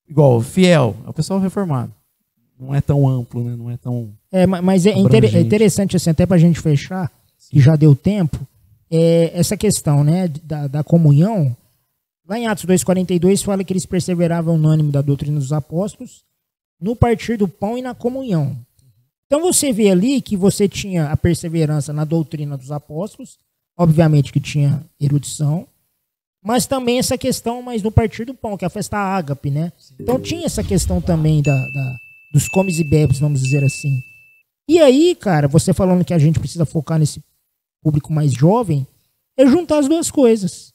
igual, fiel, é o pessoal reformado. Não é tão amplo, né? Não é tão. Mas é interessante, assim, até para a gente fechar, que já deu tempo, essa questão, né, da comunhão. Lá em Atos 2,42 fala que eles perseveravam unânime da doutrina dos apóstolos, no partir do pão e na comunhão. Então você vê ali que você tinha a perseverança na doutrina dos apóstolos, obviamente que tinha erudição, mas também essa questão mais no partir do pão, que é a festa ágape, né? Então tinha essa questão também dos comes e bebes, vamos dizer assim. E aí, cara, você falando que a gente precisa focar nesse público mais jovem, é juntar as duas coisas.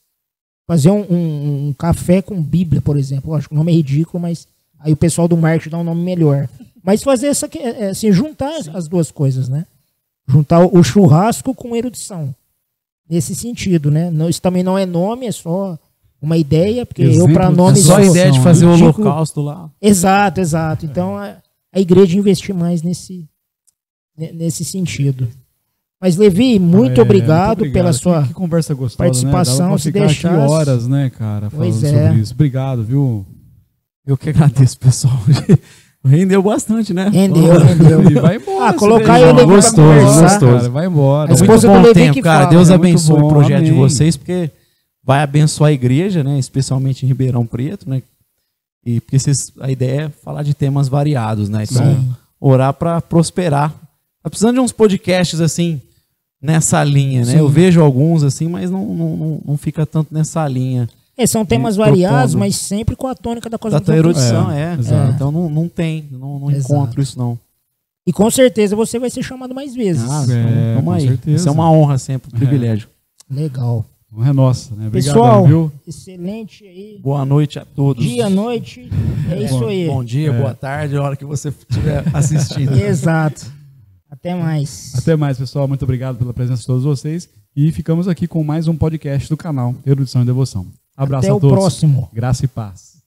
Fazer um café com Bíblia, por exemplo. Lógico, o nome é ridículo, mas aí o pessoal do marketing dá um nome melhor. Mas fazer assim, juntar as duas coisas, né? juntar o churrasco com erudição. Nesse sentido, né? Não, isso também não é nome, é só uma ideia, porque eu para nome... É só a ideia de fazer o digo, holocausto lá. Exato. Então a igreja investir mais nesse sentido. Mas, Levi, muito obrigado pela sua que conversa gostosa, participação. Né? Se deixar aqui horas, né, cara, falando sobre isso. Obrigado, viu? Eu que agradeço, pessoal. Rendeu bastante, né? Rendeu. E vai embora. Colocar ele pra gostoso. Cara, vai embora. É muito bom tempo, cara. Deus abençoe o projeto amém. de vocês, porque vai abençoar a igreja, né? Especialmente em Ribeirão Preto, né? E porque a ideia é falar de temas variados, né? Então, orar para prosperar. Tá precisando de uns podcasts assim, nessa linha, né? Sim. Eu vejo alguns assim, mas não fica tanto nessa linha. São temas variados, mas sempre com a tônica da coisa da erudição, Então não encontro isso, não. E com certeza você vai ser chamado mais vezes. Vamos aí. Certeza. Isso é uma honra sempre, um privilégio. Legal. É nossa, né? Obrigado, pessoal, viu? Excelente aí. Boa noite a todos. Dia, noite, isso aí. Bom dia, boa tarde, a hora que você estiver assistindo. Exato. Até mais. Até mais, pessoal. Muito obrigado pela presença de todos vocês. E ficamos aqui com mais um podcast do canal Erudição e Devoção. Abraço a todos. Até o próximo. Graça e paz.